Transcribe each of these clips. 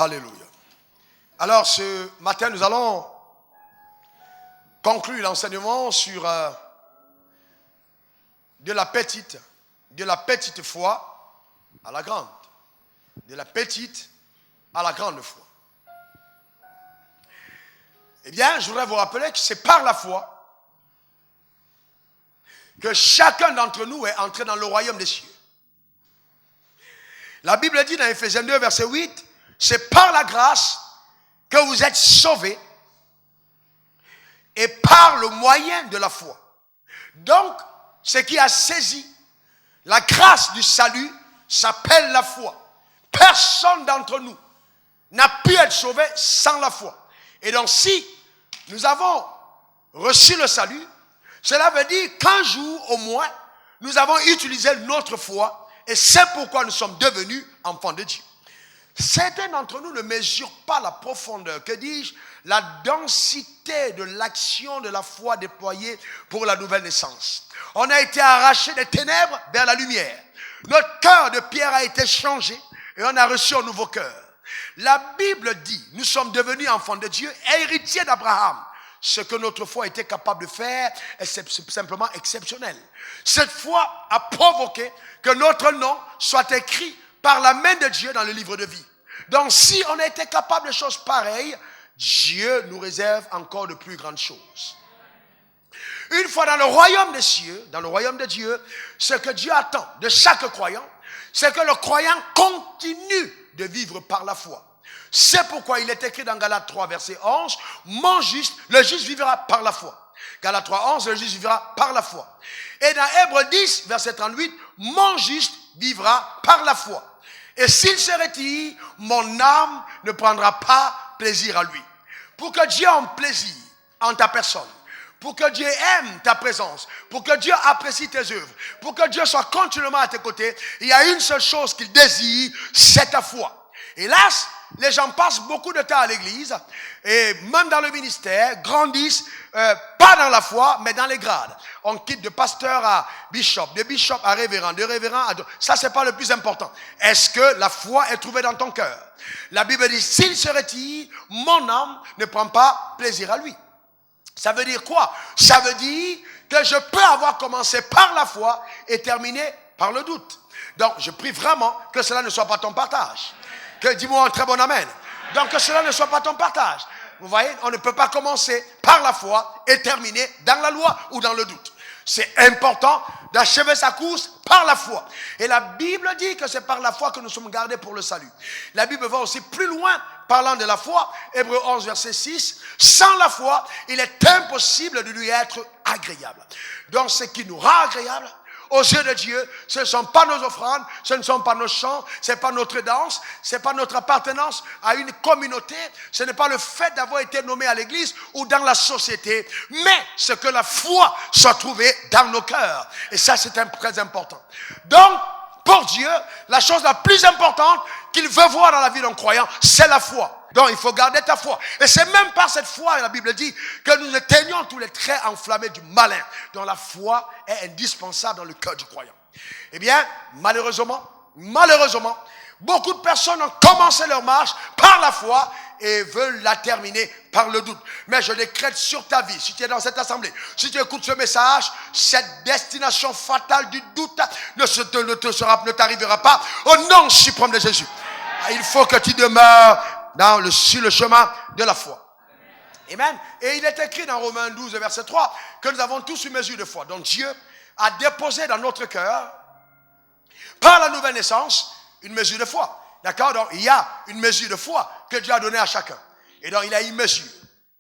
Alléluia. Alors ce matin, nous allons conclure l'enseignement sur de la petite foi à la grande. De la petite à la grande foi. Eh bien, je voudrais vous rappeler que c'est par la foi que chacun d'entre nous est entré dans le royaume des cieux. La Bible dit dans Ephésiens 2, verset 8, c'est par la grâce que vous êtes sauvés et par le moyen de la foi. Donc, ce qui a saisi la grâce du salut s'appelle la foi. Personne d'entre nous n'a pu être sauvé sans la foi. Et donc, si nous avons reçu le salut, cela veut dire qu'un jour au moins, nous avons utilisé notre foi et c'est pourquoi nous sommes devenus enfants de Dieu. Certains d'entre nous ne mesurent pas la profondeur, que dis-je, la densité de l'action de la foi déployée pour la nouvelle naissance. On a été arraché des ténèbres vers la lumière. Notre cœur de pierre a été changé et on a reçu un nouveau cœur. La Bible dit, nous sommes devenus enfants de Dieu, héritiers d'Abraham. Ce que notre foi était capable de faire est simplement exceptionnel. Cette foi a provoqué que notre nom soit écrit par la main de Dieu dans le livre de vie. Donc si on a été capable de choses pareilles, Dieu nous réserve encore de plus grandes choses. Une fois dans le royaume des cieux, dans le royaume de Dieu, ce que Dieu attend de chaque croyant, c'est que le croyant continue de vivre par la foi. C'est pourquoi il est écrit dans Galates 3, verset 11, mon juste, le juste vivra par la foi. Galates 3, 11, le juste vivra par la foi. Et dans Hébreux 10, verset 38, mon juste vivra par la foi. Et s'il se retire, mon âme ne prendra pas plaisir à lui. Pour que Dieu ait plaisir en ta personne, pour que Dieu aime ta présence, pour que Dieu apprécie tes œuvres, pour que Dieu soit continuellement à tes côtés, il y a une seule chose qu'il désire, c'est ta foi. Hélas, les gens passent beaucoup de temps à l'église et même dans le ministère, grandissent pas dans la foi, mais dans les grades. On quitte de pasteur à bishop, de bishop à révérend, de révérend à... Ça, c'est pas le plus important. Est-ce que la foi est trouvée dans ton cœur? La Bible dit, s'il se retire, mon âme ne prend pas plaisir à lui. Ça veut dire quoi? Ça veut dire que je peux avoir commencé par la foi et terminé par le doute. Donc, je prie vraiment que cela ne soit pas ton partage. Que dis-moi un très bon amen. Donc que cela ne soit pas ton partage. Vous voyez, on ne peut pas commencer par la foi et terminer dans la loi ou dans le doute. C'est important d'achever sa course par la foi. Et la Bible dit que c'est par la foi que nous sommes gardés pour le salut. La Bible va aussi plus loin parlant de la foi. Hébreux 11, verset 6. Sans la foi, il est impossible de lui être agréable. Donc ce qui nous rend agréable aux yeux de Dieu, ce ne sont pas nos offrandes, ce ne sont pas nos chants, ce n'est pas notre danse, ce n'est pas notre appartenance à une communauté, ce n'est pas le fait d'avoir été nommé à l'église ou dans la société, mais ce que la foi soit trouvée dans nos cœurs. Et ça, c'est très important. Donc, pour Dieu, la chose la plus importante qu'il veut voir dans la vie d'un croyant, c'est la foi. Donc, il faut garder ta foi. Et c'est même par cette foi, la Bible dit, que nous éteignons tous les traits enflammés du malin. Donc, la foi est indispensable dans le cœur du croyant. Eh bien, malheureusement, beaucoup de personnes ont commencé leur marche par la foi et veulent la terminer par le doute. Mais je décrète sur ta vie, si tu es dans cette assemblée, si tu écoutes ce message, cette destination fatale du doute ne t'arrivera pas au nom suprême de Jésus. Il faut que tu demeures sur le chemin de la foi. Amen. Et il est écrit dans Romains 12, verset 3, que nous avons tous une mesure de foi. Donc Dieu a déposé dans notre cœur, par la nouvelle naissance, une mesure de foi. D'accord? Donc il y a une mesure de foi que Dieu a donnée à chacun. Et donc il a une mesure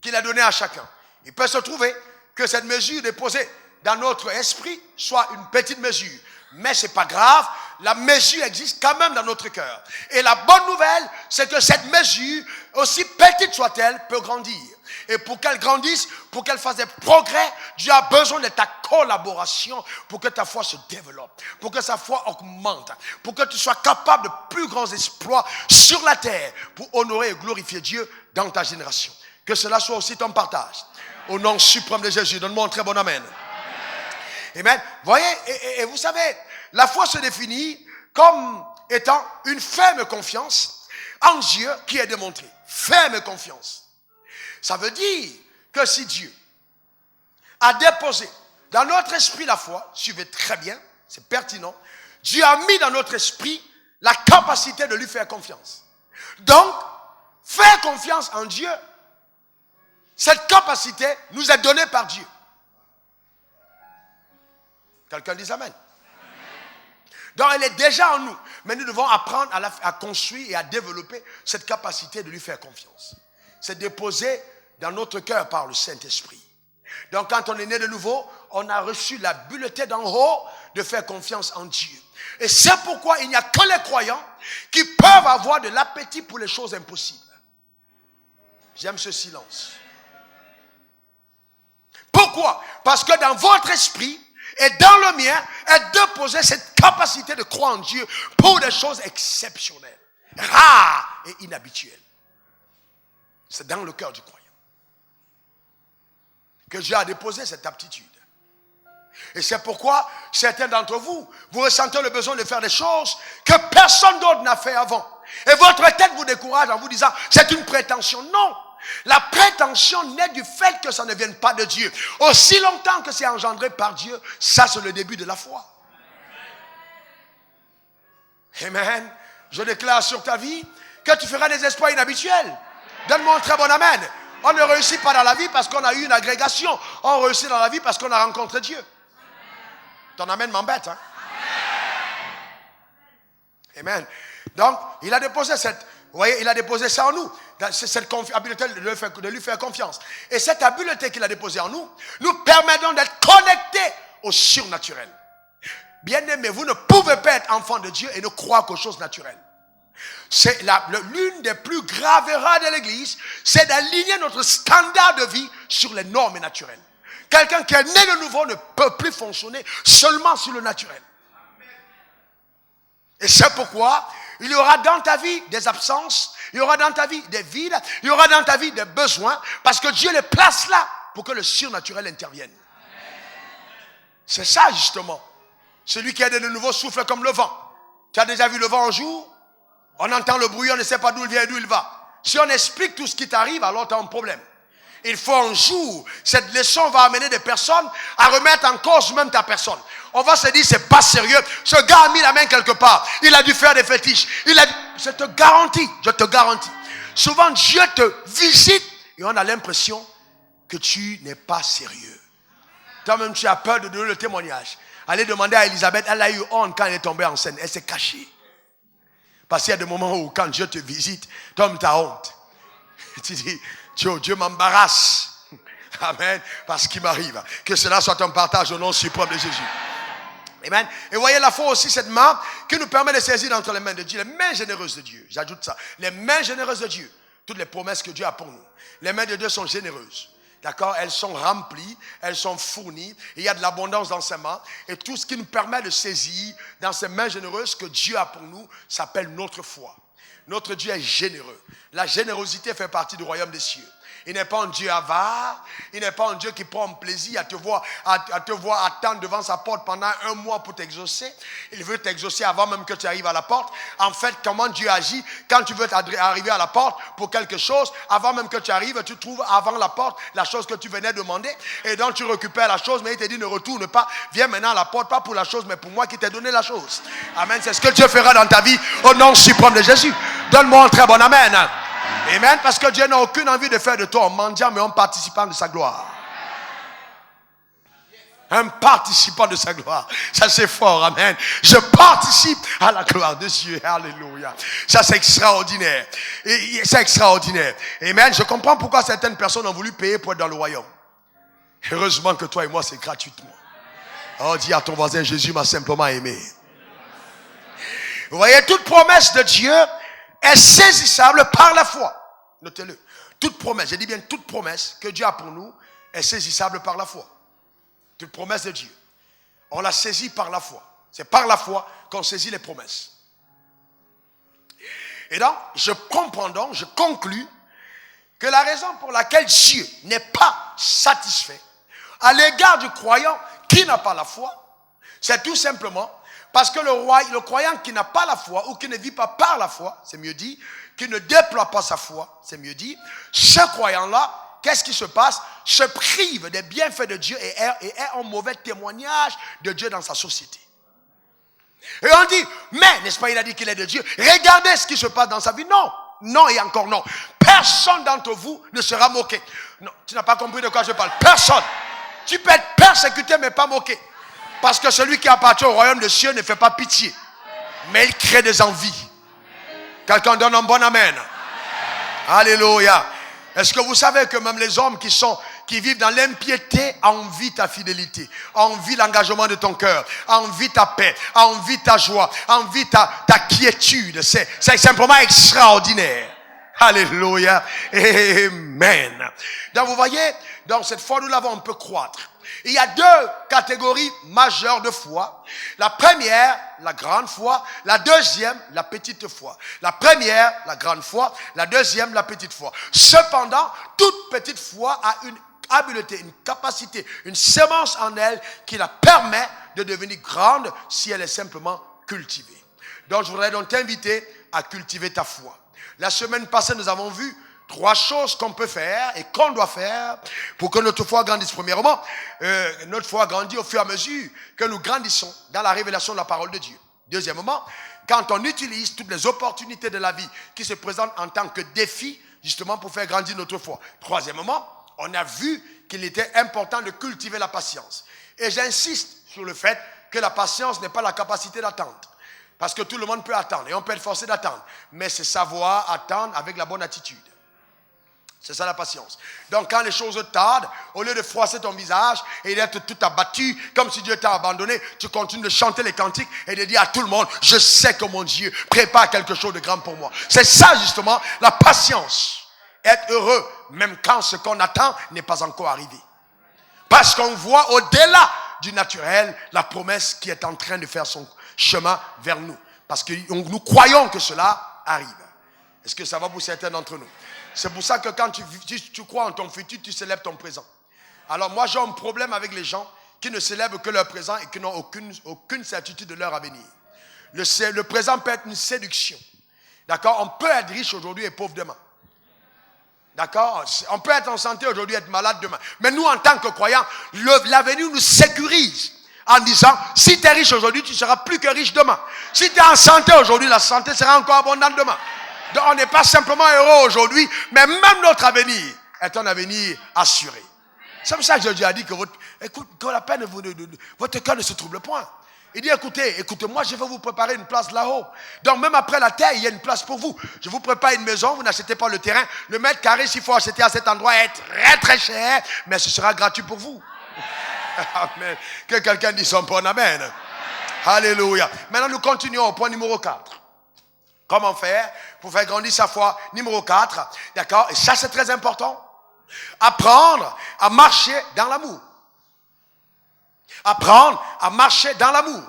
qu'il a donnée à chacun. Il peut se trouver que cette mesure déposée dans notre esprit soit une petite mesure. Mais ce n'est pas grave, la mesure existe quand même dans notre cœur. Et la bonne nouvelle, c'est que cette mesure, aussi petite soit-elle, peut grandir. Et pour qu'elle grandisse, pour qu'elle fasse des progrès, Dieu a besoin de ta collaboration pour que ta foi se développe, pour que sa foi augmente, pour que tu sois capable de plus grands exploits sur la terre pour honorer et glorifier Dieu dans ta génération. Que cela soit aussi ton partage. Au nom suprême de Jésus, donne-moi un très bon amen. Amen. Voyez, et vous savez, la foi se définit comme étant une ferme confiance en Dieu qui est démontrée. Ferme confiance. Ça veut dire que si Dieu a déposé dans notre esprit la foi, suivez très bien, c'est pertinent, Dieu a mis dans notre esprit la capacité de lui faire confiance. Donc, faire confiance en Dieu, cette capacité nous est donnée par Dieu. Quelqu'un dit amen. Donc elle est déjà en nous. Mais nous devons apprendre à construire et à développer cette capacité de lui faire confiance. C'est déposé dans notre cœur par le Saint-Esprit. Donc quand on est né de nouveau, on a reçu la bulletin d'en haut de faire confiance en Dieu. Et c'est pourquoi il n'y a que les croyants qui peuvent avoir de l'appétit pour les choses impossibles. J'aime ce silence. Pourquoi? Parce que dans votre esprit et dans le mien est déposée cette capacité de croire en Dieu pour des choses exceptionnelles, rares et inhabituelles. C'est dans le cœur du croyant que Dieu a déposé cette aptitude. Et c'est pourquoi certains d'entre vous, vous ressentez le besoin de faire des choses que personne d'autre n'a fait avant. Et votre tête vous décourage en vous disant, c'est une prétention. Non. La prétention naît du fait que ça ne vienne pas de Dieu. Aussi longtemps que c'est engendré par Dieu, ça c'est le début de la foi. Amen. Je déclare sur ta vie que tu feras des exploits inhabituels. Donne-moi un très bon amen. On ne réussit pas dans la vie parce qu'on a eu une agrégation. On réussit dans la vie parce qu'on a rencontré Dieu. Ton amen m'embête, hein? Amen. Donc, il a déposé vous voyez, il a déposé ça en nous. Cette habileté de lui faire confiance. Et cette habileté qu'il a déposée en nous, nous permet donc d'être connectés au surnaturel. Bien-aimés, vous ne pouvez pas être enfant de Dieu et ne croire qu'aux choses naturelles. C'est l'une des plus graves erreurs de l'Église, c'est d'aligner notre standard de vie sur les normes naturelles. Quelqu'un qui est né de nouveau ne peut plus fonctionner seulement sur le naturel. Et c'est pourquoi il y aura dans ta vie des absences, il y aura dans ta vie des vides, il y aura dans ta vie des besoins, parce que Dieu les place là pour que le surnaturel intervienne. C'est ça justement. Celui qui est né de nouveau souffle comme le vent. Tu as déjà vu le vent un jour? On entend le bruit, on ne sait pas d'où il vient et d'où il va. Si on explique tout ce qui t'arrive, alors tu as un problème. Il faut un jour, cette leçon va amener des personnes à remettre en cause même ta personne. On va se dire, c'est pas sérieux. Ce gars a mis la main quelque part. Il a dû faire des fétiches. Je te garantis, je te garantis. Souvent, Dieu te visite et on a l'impression que tu n'es pas sérieux. Toi-même, tu as peur de donner le témoignage. Allez demander à Elisabeth, elle a eu honte quand elle est tombée enceinte. Elle s'est cachée. Parce qu'il y a des moments où, quand Dieu te visite, toi-même, tu as honte. Tu dis, Dieu m'embarrasse. Amen. Parce qu'il m'arrive. Que cela soit un partage au nom suprême de Jésus. Amen. Et voyez la foi aussi, cette main qui nous permet de saisir entre les mains de Dieu, les mains généreuses de Dieu. J'ajoute ça. Les mains généreuses de Dieu. Toutes les promesses que Dieu a pour nous. Les mains de Dieu sont généreuses. D'accord? Elles sont remplies, elles sont fournies. Il y a de l'abondance dans ses mains. Et tout ce qui nous permet de saisir dans ces mains généreuses que Dieu a pour nous s'appelle notre foi. Notre Dieu est généreux. La générosité fait partie du royaume des cieux. Il n'est pas un Dieu avare. Il n'est pas un Dieu qui prend plaisir à te voir attendre devant sa porte pendant 1 mois pour t'exaucer. Il veut t'exaucer avant même que tu arrives à la porte. En fait, comment Dieu agit quand tu veux arriver à la porte pour quelque chose, avant même que tu arrives, tu trouves avant la porte la chose que tu venais demander. Et donc tu récupères la chose, mais il te dit ne retourne pas. Viens maintenant à la porte, pas pour la chose, mais pour moi qui t'ai donné la chose. Amen. C'est ce que Dieu fera dans ta vie au nom suprême de Jésus. Donne-moi un très bon amen. Amen. Parce que Dieu n'a aucune envie de faire de toi un mendiant, mais un participant de sa gloire. Un participant de sa gloire. Ça c'est fort, amen. Je participe à la gloire de Dieu. Alléluia. Ça c'est extraordinaire. C'est extraordinaire. Amen. Je comprends pourquoi certaines personnes ont voulu payer pour être dans le royaume. Heureusement que toi et moi c'est gratuitement. Oh, dis à ton voisin, Jésus m'a simplement aimé. Vous voyez, toute promesse de Dieu est saisissable par la foi. Notez-le. Toute promesse, je dis bien toute promesse que Dieu a pour nous est saisissable par la foi. Toute promesse de Dieu. On la saisit par la foi. C'est par la foi qu'on saisit les promesses. Et donc, je comprends donc, je conclus que la raison pour laquelle Dieu n'est pas satisfait à l'égard du croyant qui n'a pas la foi, c'est tout simplement parce que le croyant qui n'a pas la foi ou qui ne vit pas par la foi, c'est mieux dit, qui ne déploie pas sa foi, c'est mieux dit, ce croyant-là, qu'est-ce qui se passe? Se prive des bienfaits de Dieu et est un mauvais témoignage de Dieu dans sa société. Et on dit, mais, n'est-ce pas, il a dit qu'il est de Dieu. Regardez ce qui se passe dans sa vie. Non, non et encore non. Personne d'entre vous ne sera moqué. Non, tu n'as pas compris de quoi je parle. Personne. Tu peux être persécuté mais pas moqué. Parce que celui qui appartient au royaume des cieux ne fait pas pitié. Mais il crée des envies. Quelqu'un donne un bon amen. Alléluia. Est-ce que vous savez que même les hommes qui vivent dans l'impiété envient ta fidélité, envient l'engagement de ton cœur, envient ta paix, envient ta joie, envient ta quiétude. C'est simplement extraordinaire. Alléluia. Amen. Donc vous voyez, dans cette foi nous l'avons, on peut croître. Il y a deux catégories majeures de foi. La première, la grande foi. La deuxième, la petite foi. La première, la grande foi. La deuxième, la petite foi. Cependant, toute petite foi a une habileté, une capacité, une sémence en elle qui la permet de devenir grande si elle est simplement cultivée. Donc, je voudrais donc t'inviter à cultiver ta foi. La semaine passée, nous avons vu 3 choses qu'on peut faire et qu'on doit faire pour que notre foi grandisse. Premièrement, notre foi grandit au fur et à mesure que nous grandissons dans la révélation de la parole de Dieu. Deuxièmement, quand on utilise toutes les opportunités de la vie qui se présentent en tant que défi, justement pour faire grandir notre foi. Troisièmement, on a vu qu'il était important de cultiver la patience. Et j'insiste sur le fait que la patience n'est pas la capacité d'attendre. Parce que tout le monde peut attendre et on peut être forcé d'attendre. Mais c'est savoir attendre avec la bonne attitude. C'est ça la patience. Donc quand les choses tardent, au lieu de froisser ton visage et d'être tout abattu, comme si Dieu t'a abandonné, tu continues de chanter les cantiques et de dire à tout le monde, je sais que mon Dieu prépare quelque chose de grand pour moi. C'est ça justement la patience. Être heureux, même quand ce qu'on attend n'est pas encore arrivé. Parce qu'on voit au-delà du naturel la promesse qui est en train de faire son chemin vers nous. Parce que nous croyons que cela arrive. Est-ce que ça va pour certains d'entre nous? C'est pour ça que quand tu crois en ton futur, tu célèbres ton présent. Alors moi, j'ai un problème avec les gens qui ne célèbrent que leur présent et qui n'ont aucune certitude de leur avenir. Le présent peut être une séduction. D'accord? On peut être riche aujourd'hui et pauvre demain. D'accord? On peut être en santé aujourd'hui et être malade demain. Mais nous, en tant que croyants, l'avenir nous sécurise en disant, si tu es riche aujourd'hui, tu seras plus que riche demain. Si tu es en santé aujourd'hui, la santé sera encore abondante demain. Donc on n'est pas simplement heureux aujourd'hui, mais même notre avenir est un avenir assuré. C'est pour ça que Dieu a dit que la peine votre cœur ne se trouble point. Il dit, écoutez-moi, je vais vous préparer une place là-haut. Donc même après la terre, il y a une place pour vous. Je vous prépare une maison, vous n'achetez pas le terrain. Le mètre carré, s'il faut acheter à cet endroit, est très très cher, mais ce sera gratuit pour vous. Amen. Que quelqu'un dise son bon amen. Alléluia. Maintenant, nous continuons au point numéro 4. Comment faire pour faire grandir sa foi? Numéro 4. D'accord? Et ça, c'est très important. Apprendre à marcher dans l'amour. Apprendre à marcher dans l'amour.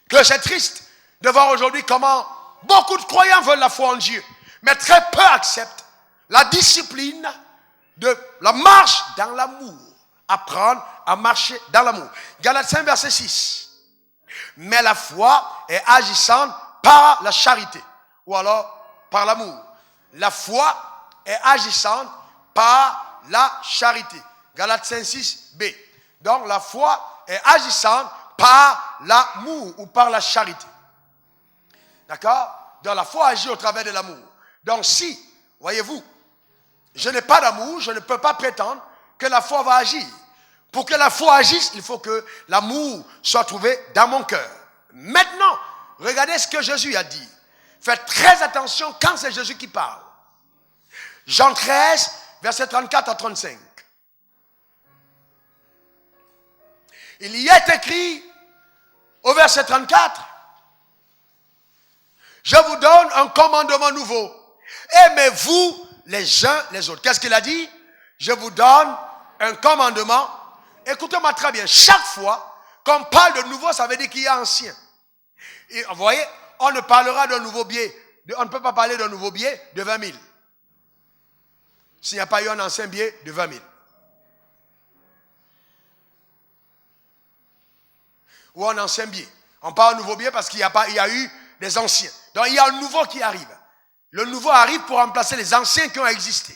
Que c'est triste de voir aujourd'hui comment beaucoup de croyants veulent la foi en Dieu, mais très peu acceptent la discipline de la marche dans l'amour. Apprendre à marcher dans l'amour. Galates 5, verset 6. Mais la foi est agissante par la charité. Ou alors par l'amour. La foi est agissante par la charité. Galates 5, 6b. Donc la foi est agissante par l'amour ou par la charité. D'accord? Donc la foi agit au travers de l'amour. Donc si, voyez-vous, je n'ai pas d'amour, je ne peux pas prétendre que la foi va agir. Pour que la foi agisse, il faut que l'amour soit trouvé dans mon cœur. Maintenant, regardez ce que Jésus a dit. Faites très attention quand c'est Jésus qui parle. Jean 13, verset 34 à 35. Il y est écrit au verset 34, je vous donne un commandement nouveau. Aimez-vous les uns les autres. Qu'est-ce qu'il a dit? Je vous donne un commandement. Écoutez-moi très bien. Chaque fois qu'on parle de nouveau, ça veut dire qu'il y a ancien. Et vous voyez, on ne parlera d'un nouveau billet. On ne peut pas parler d'un nouveau billet de 20 000. S'il n'y a pas eu un ancien billet de 20 000. Ou un ancien billet. On parle d'un nouveau billet parce qu'il y a eu des anciens. Donc il y a un nouveau qui arrive. Le nouveau arrive pour remplacer les anciens qui ont existé.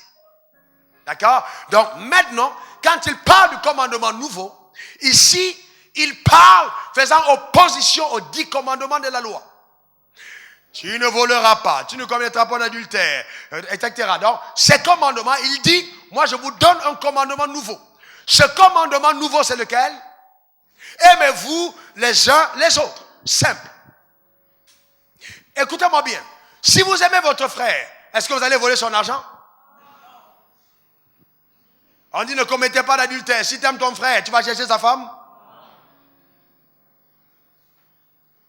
D'accord? Donc maintenant, quand il parle du commandement nouveau, ici, il parle faisant opposition aux 10 commandements de la loi. Tu ne voleras pas, tu ne commettras pas d'adultère, etc. Donc, ces commandements, il dit, moi je vous donne un commandement nouveau. Ce commandement nouveau, c'est lequel? Aimez-vous les uns les autres. Simple. Écoutez-moi bien. Si vous aimez votre frère, est-ce que vous allez voler son argent? On dit ne commettez pas d'adultère. Si tu aimes ton frère, tu vas chercher sa femme?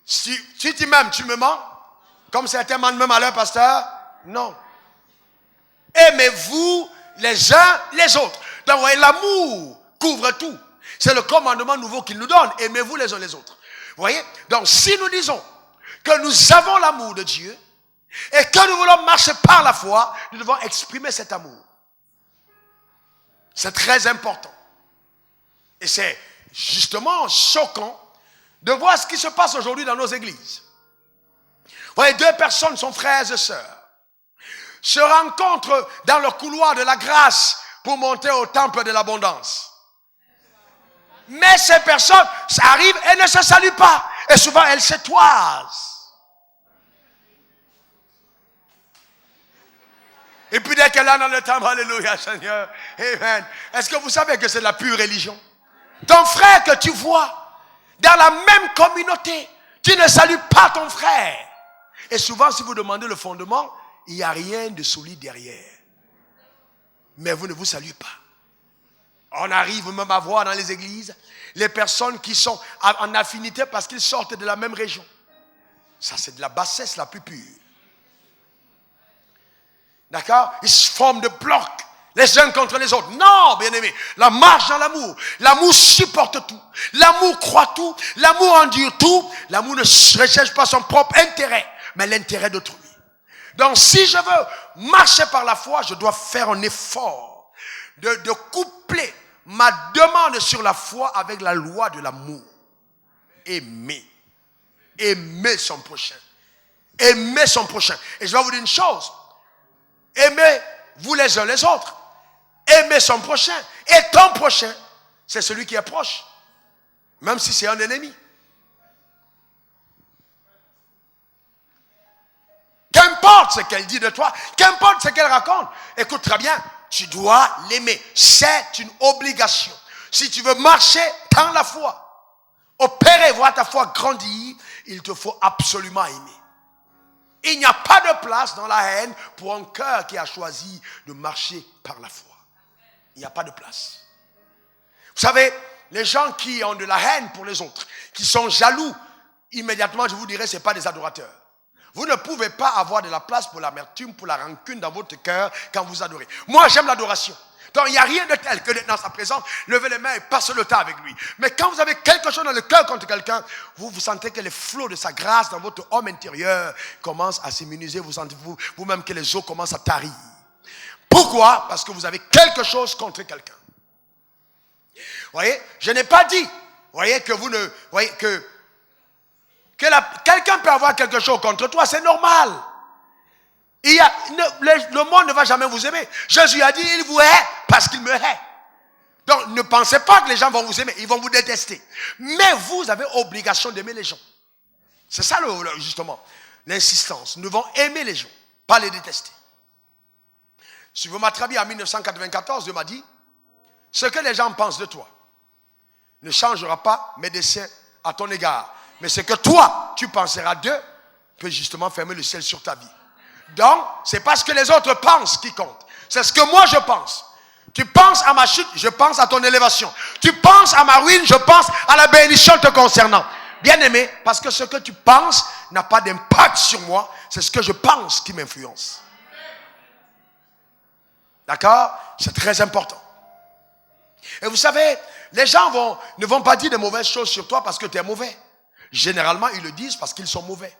Si tu m'aimes, tu me mens? Comme certains mandent même à leur pasteur? Non. Aimez-vous les uns les autres. Donc, vous voyez, l'amour couvre tout. C'est le commandement nouveau qu'il nous donne. Aimez-vous les uns les autres. Vous voyez? Donc, si nous disons que nous avons l'amour de Dieu et que nous voulons marcher par la foi, nous devons exprimer cet amour. C'est très important. Et c'est justement choquant de voir ce qui se passe aujourd'hui dans nos églises. Vous voyez, 2 personnes sont frères et sœurs, se rencontrent dans le couloir de la grâce pour monter au temple de l'abondance. Mais ces personnes, ça arrive et ne se saluent pas. Et souvent, elles se toisent. Et puis dès qu'elle est dans le temple, alléluia Seigneur, amen. Est-ce que vous savez que c'est la pure religion? Ton frère que tu vois dans la même communauté, tu ne salues pas ton frère. Et souvent, si vous demandez le fondement, il n'y a rien de solide derrière. Mais vous ne vous saluez pas. On arrive même à voir dans les églises les personnes qui sont en affinité parce qu'ils sortent de la même région. Ça, c'est de la bassesse la plus pure. D'accord? Ils se forment de blocs, les uns contre les autres. Non, bien-aimés, la marche dans l'amour. L'amour supporte tout. L'amour croit tout. L'amour endure tout. L'amour ne recherche pas son propre intérêt, mais l'intérêt d'autrui. Donc, si je veux marcher par la foi, je dois faire un effort de coupler ma demande sur la foi avec la loi de l'amour. Aimer. Aimer son prochain. Aimer son prochain. Et je vais vous dire une chose. Aimez-vous les uns les autres. Aimez son prochain. Et ton prochain, c'est celui qui est proche. Même si c'est un ennemi. Qu'importe ce qu'elle dit de toi, qu'importe ce qu'elle raconte, écoute très bien, tu dois l'aimer. C'est une obligation. Si tu veux marcher dans la foi, opérer, voir ta foi grandir, il te faut absolument aimer. Il n'y a pas de place dans la haine pour un cœur qui a choisi de marcher par la foi. Il n'y a pas de place. Vous savez, les gens qui ont de la haine pour les autres, qui sont jaloux, immédiatement je vous dirais, ce n'est pas des adorateurs. Vous ne pouvez pas avoir de la place pour l'amertume, pour la rancune dans votre cœur quand vous adorez. Moi, j'aime l'adoration. Donc, il n'y a rien de tel que d'être dans sa présence, lever les mains et passer le temps avec lui. Mais quand vous avez quelque chose dans le cœur contre quelqu'un, vous sentez que les flots de sa grâce dans votre homme intérieur commencent à s'immuniser. Vous sentez vous-même que les eaux commencent à tarir. Pourquoi? Parce que vous avez quelque chose contre quelqu'un. Vous voyez? Je n'ai pas dit, vous voyez, que vous ne... Vous voyez, quelqu'un peut avoir quelque chose contre toi, c'est normal. Le monde ne va jamais vous aimer. Jésus a dit, il vous hait parce qu'il me hait. Donc, ne pensez pas que les gens vont vous aimer, ils vont vous détester. Mais vous avez obligation d'aimer les gens. C'est ça, justement, l'insistance. Nous devons aimer les gens, pas les détester. Si vous m'attrapez en 1994, Dieu m'a dit, ce que les gens pensent de toi ne changera pas mes desseins à ton égard. Mais ce que toi, tu penseras d'eux, peut justement fermer le ciel sur ta vie. Donc, c'est pas ce que les autres pensent qui compte. C'est ce que moi je pense. Tu penses à ma chute, je pense à ton élévation. Tu penses à ma ruine, je pense à la bénédiction te concernant. Bien aimé, parce que ce que tu penses n'a pas d'impact sur moi, c'est ce que je pense qui m'influence. D'accord? C'est très important. Et vous savez, les gens ne vont pas dire de mauvaises choses sur toi parce que tu es mauvais. Généralement, ils le disent parce qu'ils sont mauvais.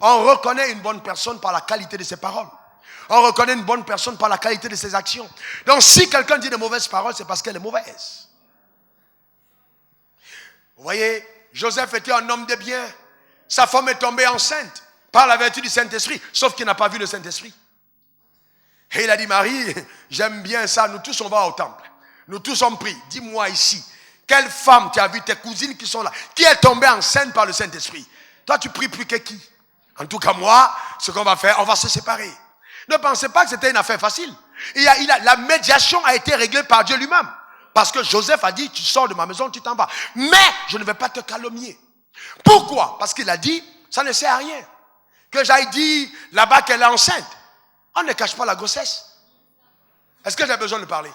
On reconnaît une bonne personne par la qualité de ses paroles. On reconnaît une bonne personne par la qualité de ses actions. Donc si quelqu'un dit de mauvaises paroles, c'est parce qu'elle est mauvaise. Vous voyez, Joseph était un homme de bien. Sa femme est tombée enceinte par la vertu du Saint-Esprit, sauf qu'il n'a pas vu le Saint-Esprit. Et il a dit, Marie, j'aime bien ça, nous tous on va au temple. Nous tous on prie. Dis-moi ici, quelle femme tu as vu, tes cousines qui sont là, qui est tombée enceinte par le Saint-Esprit? Toi tu pries plus que qui? En tout cas moi, ce qu'on va faire, on va se séparer. Ne pensez pas que c'était une affaire facile. La médiation a été réglée par Dieu lui-même. Parce que Joseph a dit, tu sors de ma maison, tu t'en vas. Mais je ne vais pas te calomnier. Pourquoi? Parce qu'il a dit, ça ne sert à rien. Que j'aille dire là-bas qu'elle est enceinte. On ne cache pas la grossesse. Est-ce que j'ai besoin de parler?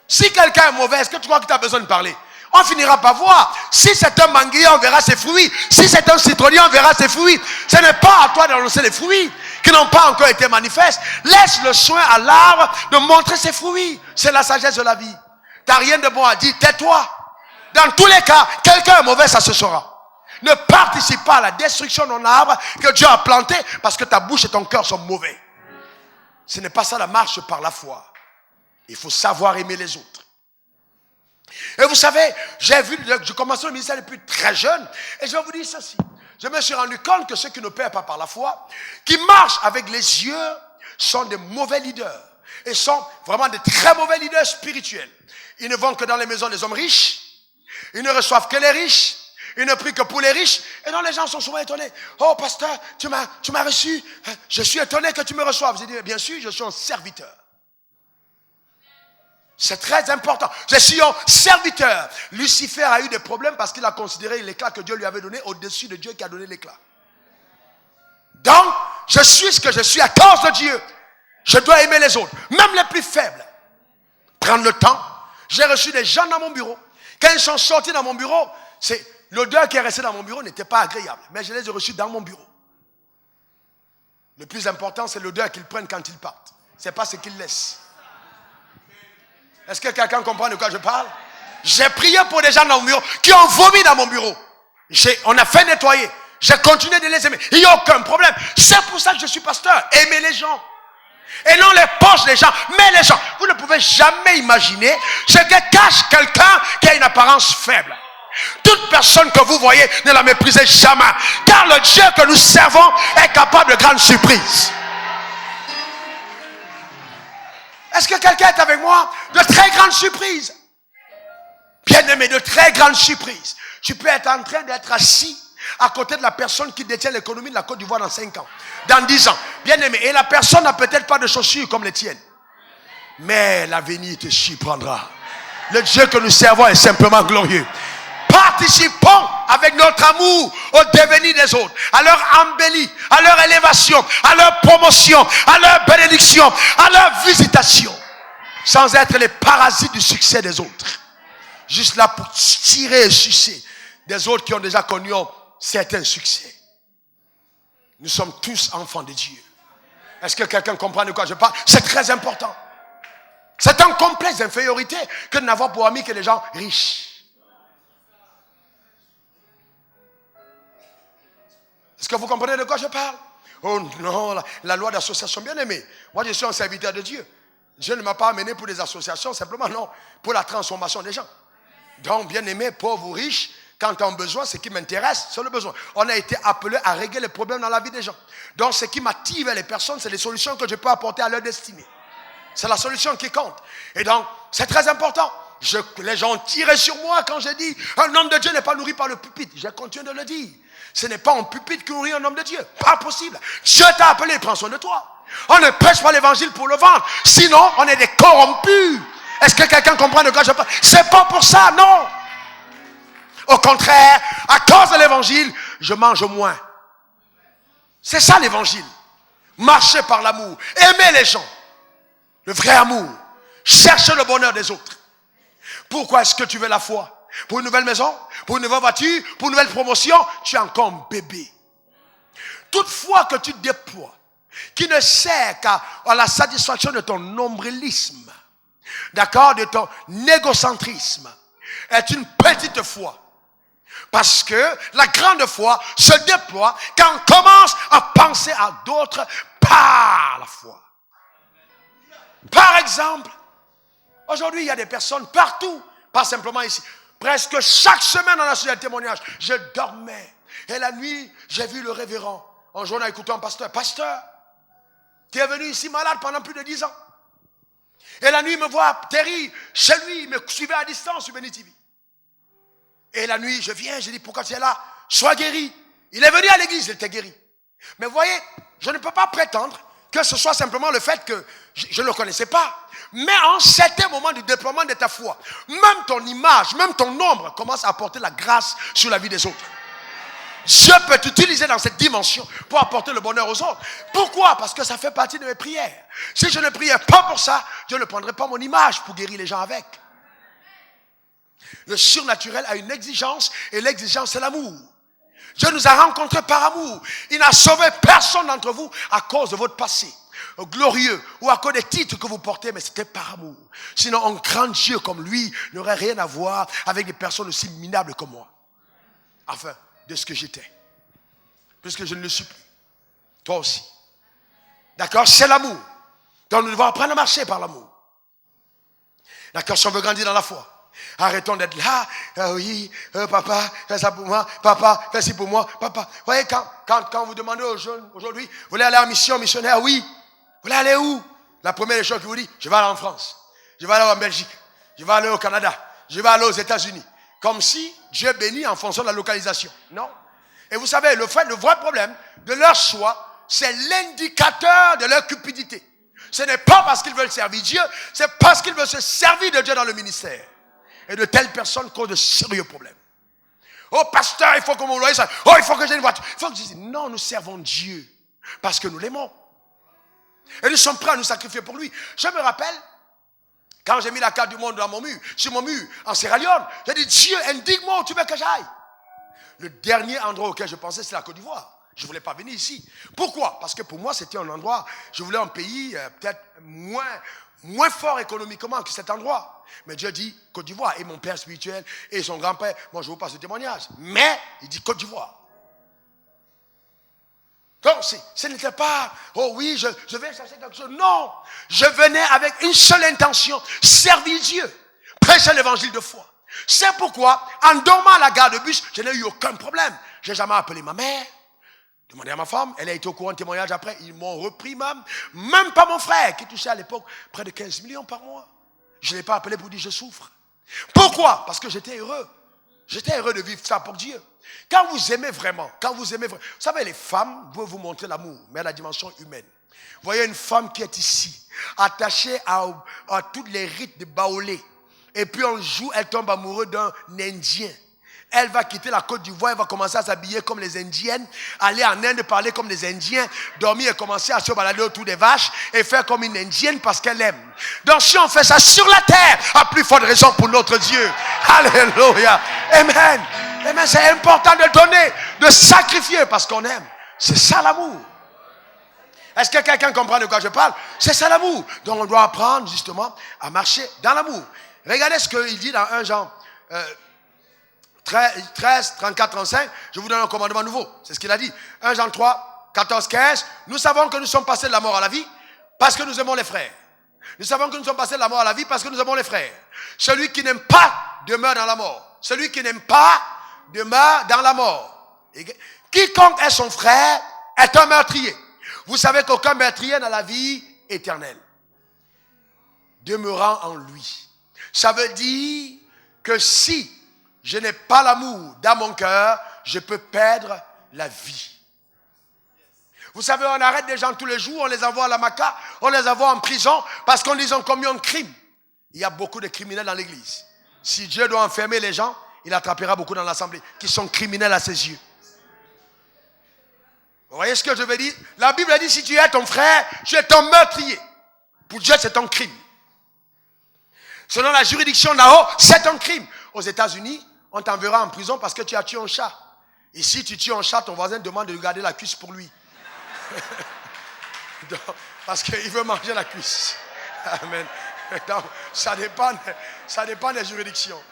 Si quelqu'un est mauvais, est-ce que tu crois que tu as besoin de parler? On finira par voir. Si c'est un manguier, on verra ses fruits. Si c'est un citronnier, on verra ses fruits. Ce n'est pas à toi d'annoncer les fruits qui n'ont pas encore été manifestes. Laisse le soin à l'arbre de montrer ses fruits. C'est la sagesse de la vie. Tu n'as rien de bon à dire, tais-toi. Dans tous les cas, quelqu'un est mauvais, ça se saura. Ne participe pas à la destruction d'un arbre que Dieu a planté parce que ta bouche et ton cœur sont mauvais. Ce n'est pas ça la marche par la foi. Il faut savoir aimer les autres. Et vous savez, je commençais le ministère depuis très jeune et je vais vous dire ceci. Je me suis rendu compte que ceux qui ne paient pas par la foi, qui marchent avec les yeux, sont des mauvais leaders. Et sont vraiment de très mauvais leaders spirituels. Ils ne vont que dans les maisons des hommes riches. Ils ne reçoivent que les riches. Ils ne prient que pour les riches. Et donc les gens sont souvent étonnés. Oh pasteur, tu m'as reçu. Je suis étonné que tu me reçoives. J'ai dit, bien sûr, je suis un serviteur. C'est très important. Je suis un serviteur. Lucifer a eu des problèmes parce qu'il a considéré l'éclat que Dieu lui avait donné au-dessus de Dieu qui a donné l'éclat. Donc, je suis ce que je suis à cause de Dieu. Je dois aimer les autres, même les plus faibles. Prendre le temps. J'ai reçu des gens dans mon bureau. Quand ils sont sortis dans mon bureau, l'odeur qui est restée dans mon bureau n'était pas agréable. Mais je les ai reçus dans mon bureau. Le plus important, c'est l'odeur qu'ils prennent quand ils partent. Ce n'est pas ce qu'ils laissent. Est-ce que quelqu'un comprend de quoi je parle? J'ai prié pour des gens dans mon bureau qui ont vomi dans mon bureau. On a fait nettoyer. J'ai continué de les aimer. Il n'y a aucun problème. C'est pour ça que je suis pasteur. Aimer les gens. Et non les poches des gens, mais les gens. Vous ne pouvez jamais imaginer ce que cache quelqu'un qui a une apparence faible. Toute personne que vous voyez, ne la méprisez jamais. Car le Dieu que nous servons est capable de grandes surprises. Est-ce que quelqu'un est avec moi? De très grandes surprises. Bien aimé, de très grandes surprises. Tu peux être en train d'être assis à côté de la personne qui détient l'économie de la Côte d'Ivoire dans 5 ans, dans 10 ans. Bien aimé, et la personne n'a peut-être pas de chaussures comme les tiennes. Mais l'avenir te surprendra. Le Dieu que nous servons est simplement glorieux. Participons avec notre amour au devenir des autres, à leur embellie, à leur élévation, à leur promotion, à leur bénédiction, à leur visitation, sans être les parasites du succès des autres. Juste là pour tirer et sucer des autres qui ont déjà connu certains succès. Nous sommes tous enfants de Dieu. Est-ce que quelqu'un comprend de quoi je parle? C'est très important. C'est un complexe d'infériorité que de n'avoir pour amis que les gens riches. Est-ce que vous comprenez de quoi je parle? Oh non, la loi d'association, bien aimée. Moi, je suis un serviteur de Dieu. Dieu ne m'a pas amené pour des associations, simplement non, pour la transformation des gens. Donc, bien aimé, pauvre ou riche, quand tu as un besoin, ce qui m'intéresse, c'est le besoin. On a été appelé à régler les problèmes dans la vie des gens. Donc, ce qui m'active les personnes, c'est les solutions que je peux apporter à leur destinée. C'est la solution qui compte. Et donc, c'est très important. Les gens ont tiré sur moi quand j'ai dit un homme de Dieu n'est pas nourri par le pupitre. J'ai continué de le dire. Ce n'est pas un pupitre qui nourrit un homme de Dieu. Pas possible. Dieu t'a appelé, prends soin de toi. On ne prêche pas l'évangile pour le vendre. Sinon, on est des corrompus. Est-ce que quelqu'un comprend de quoi je parle? C'est pas pour ça, non. Au contraire, à cause de l'évangile, je mange moins. C'est ça l'évangile. Marcher par l'amour. Aimer les gens. Le vrai amour. Chercher le bonheur des autres. Pourquoi est-ce que tu veux la foi? Pour une nouvelle maison? Pour une nouvelle voiture? Pour une nouvelle promotion? Tu es encore un bébé. Toute foi que tu déploies qui ne sert qu'à la satisfaction de ton nombrilisme, d'accord, de ton égocentrisme, est une petite foi. Parce que la grande foi se déploie quand on commence à penser à d'autres par la foi. Par exemple, aujourd'hui, il y a des personnes partout, pas simplement ici. Presque chaque semaine, on a reçu un témoignage. Je dormais. Et la nuit, j'ai vu le révérend. Un jour, on a écouté un pasteur. Pasteur, tu es venu ici malade pendant plus de 10 ans. Et la nuit, il me voit terrible. Chez lui, il me suivait à distance sur Béni TV. Et la nuit, je viens, je dis, pourquoi tu es là? Sois guéri. Il est venu à l'église, il était guéri. Mais vous voyez, je ne peux pas prétendre que ce soit simplement le fait que je ne le connaissais pas. Mais en certains moments du déploiement de ta foi, même ton image, même ton ombre commence à apporter la grâce sur la vie des autres. Dieu peut t'utiliser dans cette dimension pour apporter le bonheur aux autres. Pourquoi? Parce que ça fait partie de mes prières. Si je ne priais pas pour ça, Dieu ne prendrait pas mon image pour guérir les gens avec. Le surnaturel a une exigence et l'exigence c'est l'amour. Dieu nous a rencontrés par amour. Il n'a sauvé personne d'entre vous à cause de votre passé glorieux ou à cause des titres que vous portez, mais c'était par amour. Sinon, un grand Dieu comme lui n'aurait rien à voir avec des personnes aussi minables que moi. Enfin, de ce que j'étais. Puisque je ne le suis plus. Toi aussi. D'accord? C'est l'amour. Donc nous devons apprendre à marcher par l'amour. D'accord? Si on veut grandir dans la foi. Arrêtons d'être là. Oui, papa, fais ça pour moi. Papa, fais ci pour moi. Papa. Vous voyez, quand vous demandez aux jeunes aujourd'hui, vous voulez aller en mission, missionnaire? Oui. Vous voulez aller où? La première des choses qu'ils vous dit, je vais aller en France. Je vais aller en Belgique. Je vais aller au Canada. Je vais aller aux États-Unis. Comme si Dieu bénit en fonction de la localisation. Non. Et vous savez, le vrai problème de leur choix, c'est l'indicateur de leur cupidité. Ce n'est pas parce qu'ils veulent servir Dieu, c'est parce qu'ils veulent se servir de Dieu dans le ministère. Et de telles personnes causent de sérieux problèmes. Oh, pasteur, il faut que vous voyez ça. Oh, il faut que j'ai une voiture. Il faut que je dise, non, nous servons Dieu parce que nous l'aimons. Et nous sommes prêts à nous sacrifier pour lui. Je me rappelle, quand j'ai mis la carte du monde dans mon mur, sur mon mur, en Sierra Leone, j'ai dit, Dieu, indique-moi où tu veux que j'aille. Le dernier endroit auquel je pensais, c'est la Côte d'Ivoire. Je ne voulais pas venir ici. Pourquoi? Parce que pour moi, c'était un endroit, je voulais un pays peut-être moins fort économiquement que cet endroit. Mais Dieu dit Côte d'Ivoire. Et mon père spirituel et son grand-père, moi je vous passe le témoignage. Mais il dit Côte d'Ivoire. Donc ce n'était pas, oh oui, je vais chercher quelque chose. Non, je venais avec une seule intention, servir Dieu, prêcher l'évangile de foi. C'est pourquoi, en dormant à la gare de bus, je n'ai eu aucun problème. Je n'ai jamais appelé ma mère. Demandé à ma femme, elle a été au courant de témoignage après, ils m'ont repris même pas mon frère, qui touchait à l'époque près de 15 millions par mois. Je ne l'ai pas appelé pour dire je souffre. Pourquoi? Parce que j'étais heureux. J'étais heureux de vivre ça pour Dieu. Quand vous aimez vraiment, vous savez, les femmes veulent vous montrer l'amour, mais à la dimension humaine. Vous voyez une femme qui est ici, attachée à tous les rites de Baolé, et puis un jour, elle tombe amoureuse d'un Indien. Elle va quitter la Côte d'Ivoire, elle va commencer à s'habiller comme les Indiennes, aller en Inde, parler comme les Indiens, dormir et commencer à se balader autour des vaches et faire comme une Indienne parce qu'elle aime. Donc si on fait ça sur la terre, à plus forte raison pour notre Dieu. Alléluia. Amen. Amen. C'est important de donner, de sacrifier parce qu'on aime. C'est ça l'amour. Est-ce que quelqu'un comprend de quoi je parle? C'est ça l'amour. Donc on doit apprendre justement à marcher dans l'amour. Regardez ce qu'il dit dans 1 Jean 13, 34, 35, je vous donne un commandement nouveau. C'est ce qu'il a dit. 1 Jean 3, 14, 15. Nous savons que nous sommes passés de la mort à la vie parce que nous aimons les frères. Nous savons que nous sommes passés de la mort à la vie parce que nous aimons les frères. Celui qui n'aime pas demeure dans la mort. Celui qui n'aime pas demeure dans la mort. Et quiconque est son frère est un meurtrier. Vous savez qu'aucun meurtrier n'a la vie éternelle. Demeurant en lui. Ça veut dire que si je n'ai pas l'amour dans mon cœur, je peux perdre la vie. Vous savez, on arrête des gens tous les jours, on les envoie à la Maca, on les envoie en prison parce qu'on les a commis un crime. Il y a beaucoup de criminels dans l'église. Si Dieu doit enfermer les gens, il attrapera beaucoup dans l'assemblée qui sont criminels à ses yeux. Vous voyez ce que je veux dire? La Bible a dit, si tu es ton frère, tu es ton meurtrier. Pour Dieu, c'est un crime. Selon la juridiction là-haut, c'est un crime. Aux États-Unis, on t'enverra en prison parce que tu as tué un chat. Et si tu tues un chat, ton voisin demande de lui garder la cuisse pour lui. Donc, parce qu'il veut manger la cuisse. Amen. Donc, ça dépend des juridictions.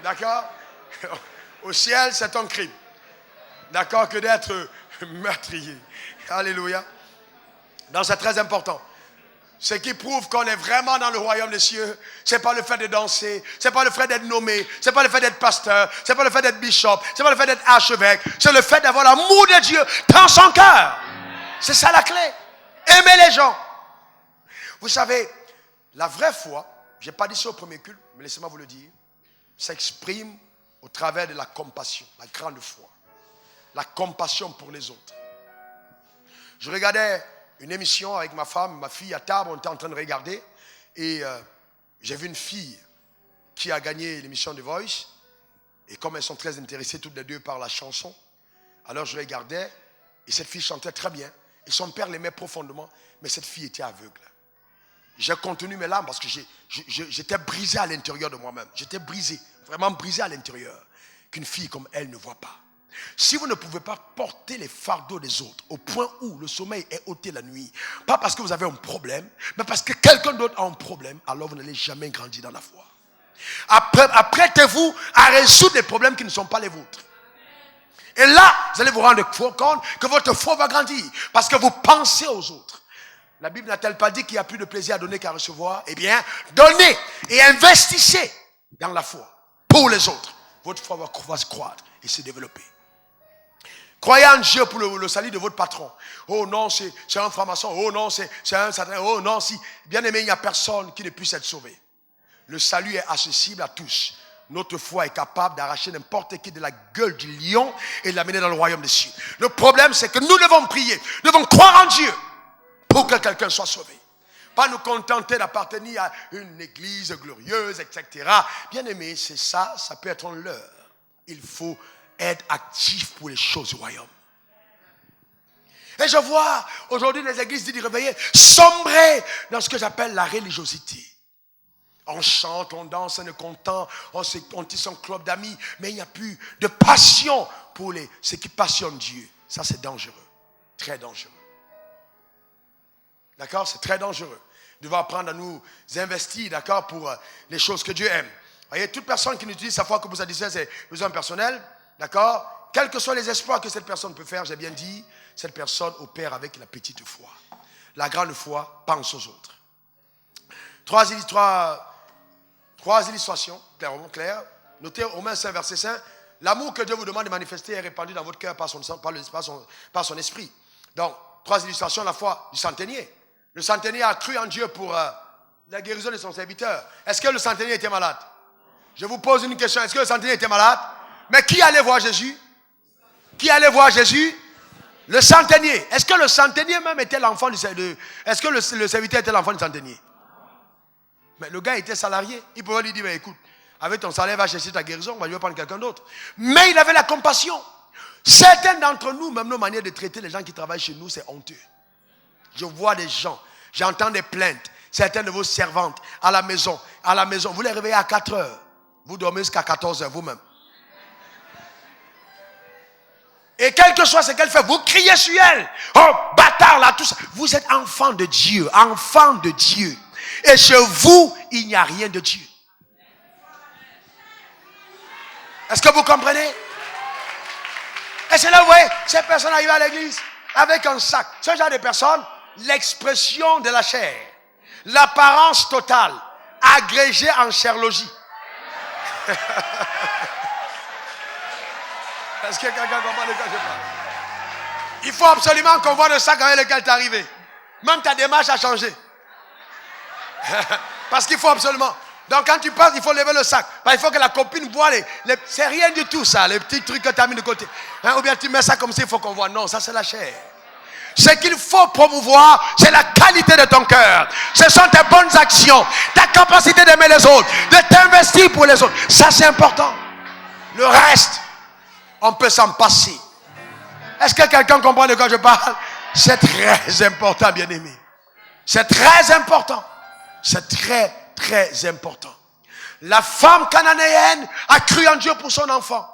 D'accord? Au ciel, c'est un crime. D'accord? Que d'être meurtrier. Alléluia. Donc, c'est très important. Ce qui prouve qu'on est vraiment dans le royaume des cieux, c'est pas le fait de danser, c'est pas le fait d'être nommé, c'est pas le fait d'être pasteur, c'est pas le fait d'être bishop, c'est pas le fait d'être archevêque, c'est le fait d'avoir l'amour de Dieu dans son cœur. C'est ça la clé. Aimer les gens. Vous savez, la vraie foi, je n'ai pas dit ça au premier culte, mais laissez-moi vous le dire, s'exprime au travers de la compassion, la grande foi. La compassion pour les autres. Je regardais une émission avec ma femme, ma fille à table, on était en train de regarder. Et j'ai vu une fille qui a gagné l'émission The Voice. Et comme elles sont très intéressées toutes les deux par la chanson, alors je regardais et cette fille chantait très bien. Et son père l'aimait profondément, mais cette fille était aveugle. J'ai contenu mes larmes parce que j'étais brisé à l'intérieur de moi-même. J'étais brisé, vraiment brisé à l'intérieur. Qu'une fille comme elle ne voit pas. Si vous ne pouvez pas porter les fardeaux des autres au point où le sommeil est ôté la nuit, pas parce que vous avez un problème, mais parce que quelqu'un d'autre a un problème, alors vous n'allez jamais grandir dans la foi. Apprêtez-vous à résoudre les problèmes qui ne sont pas les vôtres. Et là, vous allez vous rendre compte que votre foi va grandir parce que vous pensez aux autres. La Bible n'a-t-elle pas dit qu'il n'y a plus de plaisir à donner qu'à recevoir? Eh bien, donnez et investissez dans la foi pour les autres. Votre foi va se croître et se développer. Croyez en Dieu pour le salut de votre patron. Oh non, c'est un franc-maçon. Oh non, c'est un satan. Oh non, si. Bien aimé, il n'y a personne qui ne puisse être sauvé. Le salut est accessible à tous. Notre foi est capable d'arracher n'importe qui de la gueule du lion et de l'amener dans le royaume des cieux. Le problème, c'est que nous devons prier. Nous devons croire en Dieu pour que quelqu'un soit sauvé. Pas nous contenter d'appartenir à une église glorieuse, etc. Bien aimé, c'est ça, ça peut être un leurre. Il faut être actif pour les choses du royaume. Et je vois aujourd'hui les églises dites réveillées sombrer dans ce que j'appelle la religiosité. On chante, on danse, on est content, on tisse un club d'amis, mais il n'y a plus de passion pour ce qui passionne Dieu. Ça, c'est dangereux, très dangereux. D'accord? C'est très dangereux. Nous devons apprendre à nous investir, d'accord, pour les choses que Dieu aime. Vous voyez, toute personne qui utilise sa foi comme vous satisfaire ses besoins personnels, d'accord, quels que soient les espoirs que cette personne peut faire, j'ai bien dit, cette personne opère avec la petite foi. La grande foi pense aux autres. Trois illustrations, clairement claires. Notez Romains 5, verset 5. L'amour que Dieu vous demande de manifester est répandu dans votre cœur par son esprit. Donc, trois illustrations, la foi du centenier. Le centenier a cru en Dieu pour la guérison de son serviteur. Est-ce que le centenier était malade? Je vous pose une question. Est-ce que le centenier était malade? Mais qui allait voir Jésus? Qui allait voir Jésus? Le centenier. Est-ce que le centenier même était l'enfant du serviteur? Est-ce que le serviteur était l'enfant du centenier? Mais le gars était salarié. Il pouvait lui dire, mais écoute, avec ton salaire, va chercher ta guérison, on va lui prendre quelqu'un d'autre. Mais il avait la compassion. Certains d'entre nous, même nos manières de traiter les gens qui travaillent chez nous, c'est honteux. Je vois des gens, j'entends des plaintes. Certaines de vos servantes à la maison, vous les réveillez à 4 heures. Vous dormez jusqu'à 14 heures vous-même. Et quel que soit ce qu'elle fait, vous criez sur elle. Oh, bâtard là, tout ça. Vous êtes enfant de Dieu, enfant de Dieu. Et chez vous, il n'y a rien de Dieu. Est-ce que vous comprenez? Et c'est là, vous voyez, ces personnes arrivent à l'église avec un sac. Ce genre de personnes, l'expression de la chair, l'apparence totale, agrégée en chirurgie. Est-ce que quelqu'un comprend de quoi je parle? Il faut absolument qu'on voit le sac avec lequel tu es arrivé. Même ta démarche a changé. Parce qu'il faut absolument. Donc quand tu passes, il faut lever le sac. Il faut que la copine voit c'est rien du tout ça, les petits trucs que tu as mis de côté. Hein, ou bien tu mets ça comme ça, il faut qu'on voit. Non, ça c'est la chair. Ce qu'il faut promouvoir, c'est la qualité de ton cœur. Ce sont tes bonnes actions, ta capacité d'aimer les autres, de t'investir pour les autres. Ça c'est important. Le reste, on peut s'en passer. Est-ce que quelqu'un comprend de quoi je parle? C'est très important, bien aimé. C'est très important. C'est très, très important. La femme cananéenne a cru en Dieu pour son enfant.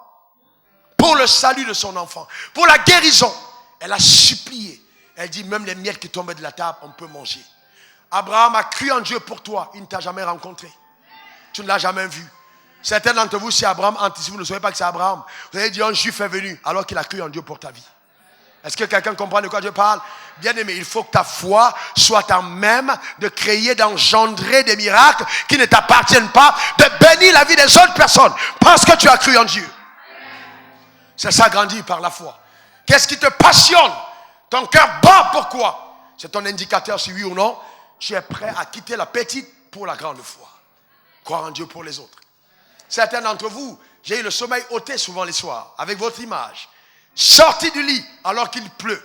Pour le salut de son enfant. Pour la guérison. Elle a supplié. Elle dit, même les miettes qui tombaient de la table, on peut manger. Abraham a cru en Dieu pour toi. Il ne t'a jamais rencontré. Tu ne l'as jamais vu. Certains d'entre vous, si Abraham anticipe, vous ne savez pas que c'est Abraham. Vous allez dire, un juif est venu alors qu'il a cru en Dieu pour ta vie. Est-ce que quelqu'un comprend de quoi je parle? Bien aimé, il faut que ta foi soit en même de créer, d'engendrer des miracles qui ne t'appartiennent pas, de bénir la vie des autres personnes parce que tu as cru en Dieu. C'est ça, grandir par la foi. Qu'est-ce qui te passionne? Ton cœur bat, pourquoi? C'est ton indicateur si oui ou non tu es prêt à quitter la petite pour la grande foi. Croire en Dieu pour les autres. Certains d'entre vous, j'ai eu le sommeil ôté souvent les soirs avec votre image. Sorti du lit alors qu'il pleut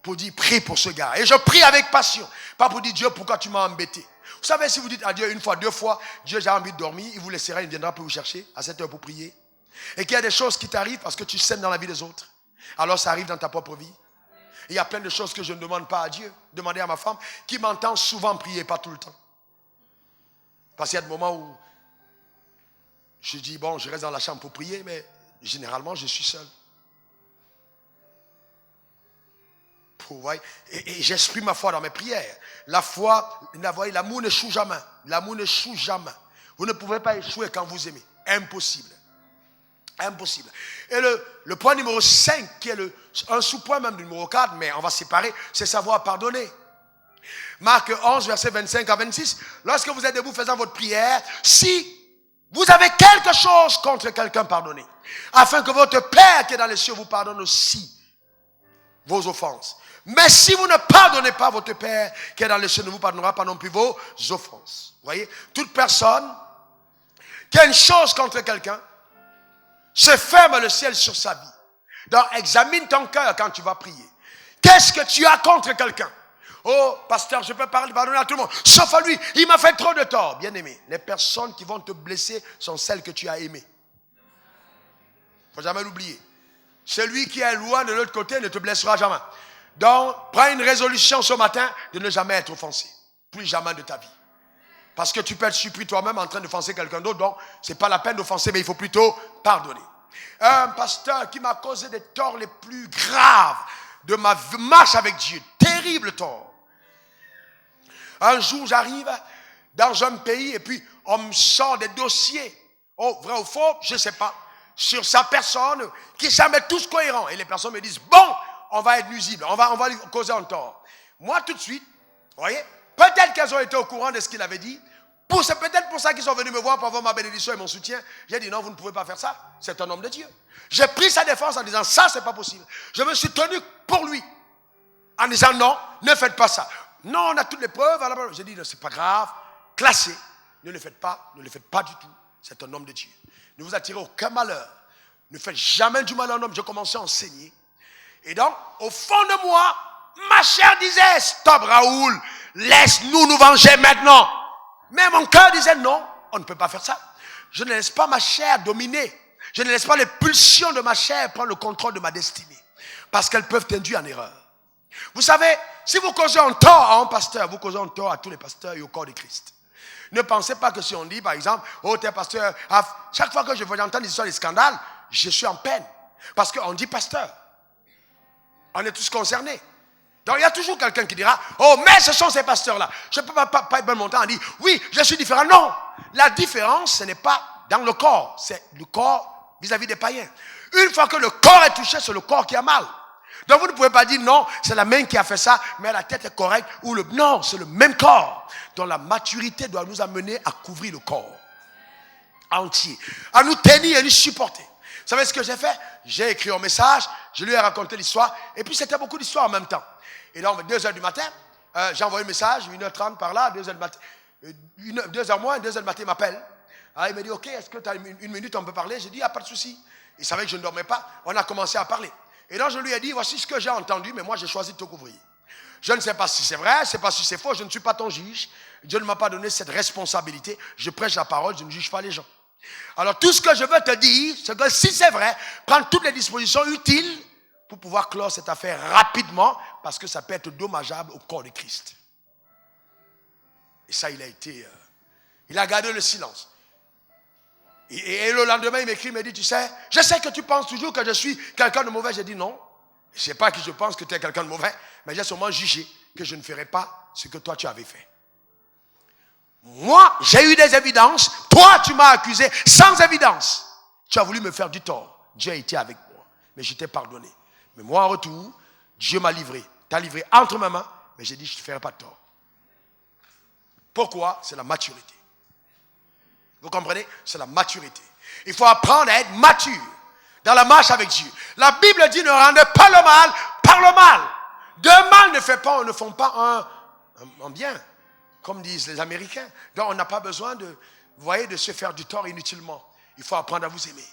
pour dire prie pour ce gars. Et je prie avec passion. Pas pour dire Dieu pourquoi tu m'as embêté. Vous savez, si vous dites à Dieu une fois, deux fois, Dieu j'ai envie de dormir, il vous laissera, il viendra pour vous chercher à cette heure pour prier. Et qu'il y a des choses qui t'arrivent parce que tu sèmes dans la vie des autres. Alors ça arrive dans ta propre vie. Il y a plein de choses que je ne demande pas à Dieu. Demandez à ma femme qui m'entend souvent prier, pas tout le temps. Parce qu'il y a des moments où je dis, bon, je reste dans la chambre pour prier, mais généralement, je suis seul. Et j'exprime ma foi dans mes prières. La foi, l'amour ne choue jamais. L'amour ne choue jamais. Vous ne pouvez pas échouer quand vous aimez. Impossible. Impossible. Et le point numéro 5, qui est un sous-point même du numéro 4, mais on va séparer, c'est savoir pardonner. Marc 11, verset 25 à 26. Lorsque vous êtes debout faisant votre prière, si vous avez quelque chose contre quelqu'un, pardonnez. Afin que votre Père qui est dans les cieux vous pardonne aussi vos offenses. Mais si vous ne pardonnez pas, votre Père qui est dans les cieux ne vous pardonnera pas non plus vos offenses. Vous voyez, toute personne qui a une chose contre quelqu'un se ferme le ciel sur sa vie. Donc, examine ton cœur quand tu vas prier. Qu'est-ce que tu as contre quelqu'un? Oh, pasteur, je peux pardonner à tout le monde, sauf à lui, il m'a fait trop de tort. Bien aimé, les personnes qui vont te blesser sont celles que tu as aimées. Il ne faut jamais l'oublier. Celui qui est loin de l'autre côté ne te blessera jamais. Donc, prends une résolution ce matin de ne jamais être offensé. Plus jamais de ta vie. Parce que tu peux être surpris toi-même en train d'offenser quelqu'un d'autre. Donc, ce n'est pas la peine d'offenser, mais il faut plutôt pardonner. Un pasteur qui m'a causé des torts les plus graves de ma marche avec Dieu. Terrible tort. Un jour, j'arrive dans un pays et puis on me sort des dossiers. Oh, vrai ou faux, je ne sais pas. Sur sa personne, qui semblent tous cohérents. Et les personnes me disent, bon, on va être nuisible, on va lui causer un tort. Moi, tout de suite, vous voyez, peut-être qu'elles ont été au courant de ce qu'il avait dit. C'est peut-être pour ça qu'ils sont venus me voir pour avoir ma bénédiction et mon soutien. J'ai dit, non, vous ne pouvez pas faire ça. C'est un homme de Dieu. J'ai pris sa défense en disant, ça, c'est pas possible. Je me suis tenu pour lui. En disant, non, ne faites pas ça. Non, on a toutes les preuves. J'ai dit, c'est pas grave, classez. Ne le faites pas du tout. C'est un homme de Dieu. Ne vous attirez aucun malheur. Ne faites jamais du mal à un homme. Je commençais à enseigner. Et donc, au fond de moi, ma chair disait, stop Raoul, laisse-nous nous venger maintenant. Mais mon cœur disait, non, on ne peut pas faire ça. Je ne laisse pas ma chair dominer. Je ne laisse pas les pulsions de ma chair prendre le contrôle de ma destinée. Parce qu'elles peuvent t'induire en erreur. Vous savez, si vous causez un tort à un pasteur, vous causez un tort à tous les pasteurs et au corps de Christ. Ne pensez pas que si on dit, par exemple, oh, t'es pasteur, chaque fois que je veux entendre des histoires de scandales, je suis en peine. Parce qu'on dit pasteur. On est tous concernés. Donc il y a toujours quelqu'un qui dira, oh, mais ce sont ces pasteurs-là. Je ne peux pas perdre mon temps à dire, oui, je suis différent. Non, la différence, ce n'est pas dans le corps, c'est le corps vis-à-vis des païens. Une fois que le corps est touché, c'est le corps qui a mal. Donc vous ne pouvez pas dire, non, c'est la main qui a fait ça, mais la tête est correcte. Non, c'est le même corps. Donc la maturité doit nous amener à couvrir le corps entier, à nous tenir et nous supporter. Vous savez ce que j'ai fait? J'ai écrit un message, je lui ai raconté l'histoire, et puis c'était beaucoup d'histoires en même temps. Et donc, 2h du matin, j'ai envoyé un message, 1h30 par là, 2h du matin, 2h moins, 2h du matin, il m'appelle. Alors, il me dit, ok, est-ce que tu as une minute, on peut parler? J'ai dit, il n'y a pas de souci. Il savait que je ne dormais pas, on a commencé à parler. Et donc, je lui ai dit, voici ce que j'ai entendu, mais moi, j'ai choisi de te couvrir. Je ne sais pas si c'est vrai, je ne sais pas si c'est faux, je ne suis pas ton juge. Dieu ne m'a pas donné cette responsabilité. Je prêche la parole, je ne juge pas les gens. Alors, tout ce que je veux te dire, c'est que si c'est vrai, prends toutes les dispositions utiles pour pouvoir clore cette affaire rapidement, parce que ça peut être dommageable au corps de Christ. Et ça, il a gardé le silence. Et le lendemain, il m'écrit, il me dit, tu sais, je sais que tu penses toujours que je suis quelqu'un de mauvais. J'ai dit non. Je ne sais pas qui je pense que tu es quelqu'un de mauvais, mais j'ai sûrement jugé que je ne ferai pas ce que toi tu avais fait. Moi, j'ai eu des évidences. Toi, tu m'as accusé sans évidence. Tu as voulu me faire du tort. Dieu a été avec moi, mais je t'ai pardonné. Mais moi, en retour, Dieu m'a livré. T'a livré entre mes mains, mais j'ai dit, je ne te ferai pas de tort. Pourquoi? C'est la maturité. Vous comprenez? C'est la maturité. Il faut apprendre à être mature dans la marche avec Dieu. La Bible dit, ne rendez pas le mal par le mal. De mal ne font pas un bien, comme disent les Américains. Donc on n'a pas besoin de se faire du tort inutilement. Il faut apprendre à vous aimer.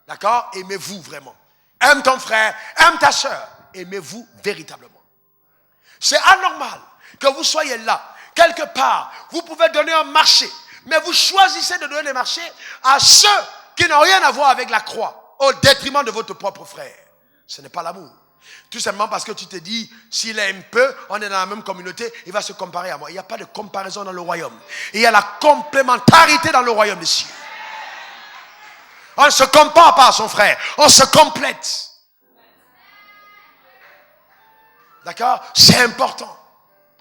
D'accord? Aimez-vous vraiment. Aime ton frère, aime ta soeur. Aimez-vous véritablement. C'est anormal que vous soyez là, quelque part. Vous pouvez donner un marché, mais vous choisissez de donner le marché à ceux qui n'ont rien à voir avec la croix, au détriment de votre propre frère. Ce n'est pas l'amour. Tout simplement parce que tu te dis, s'il aime peu, on est dans la même communauté, il va se comparer à moi. Il n'y a pas de comparaison dans le royaume. Il y a la complémentarité dans le royaume des cieux. On ne se compare pas à son frère, on se complète. D'accord? C'est important.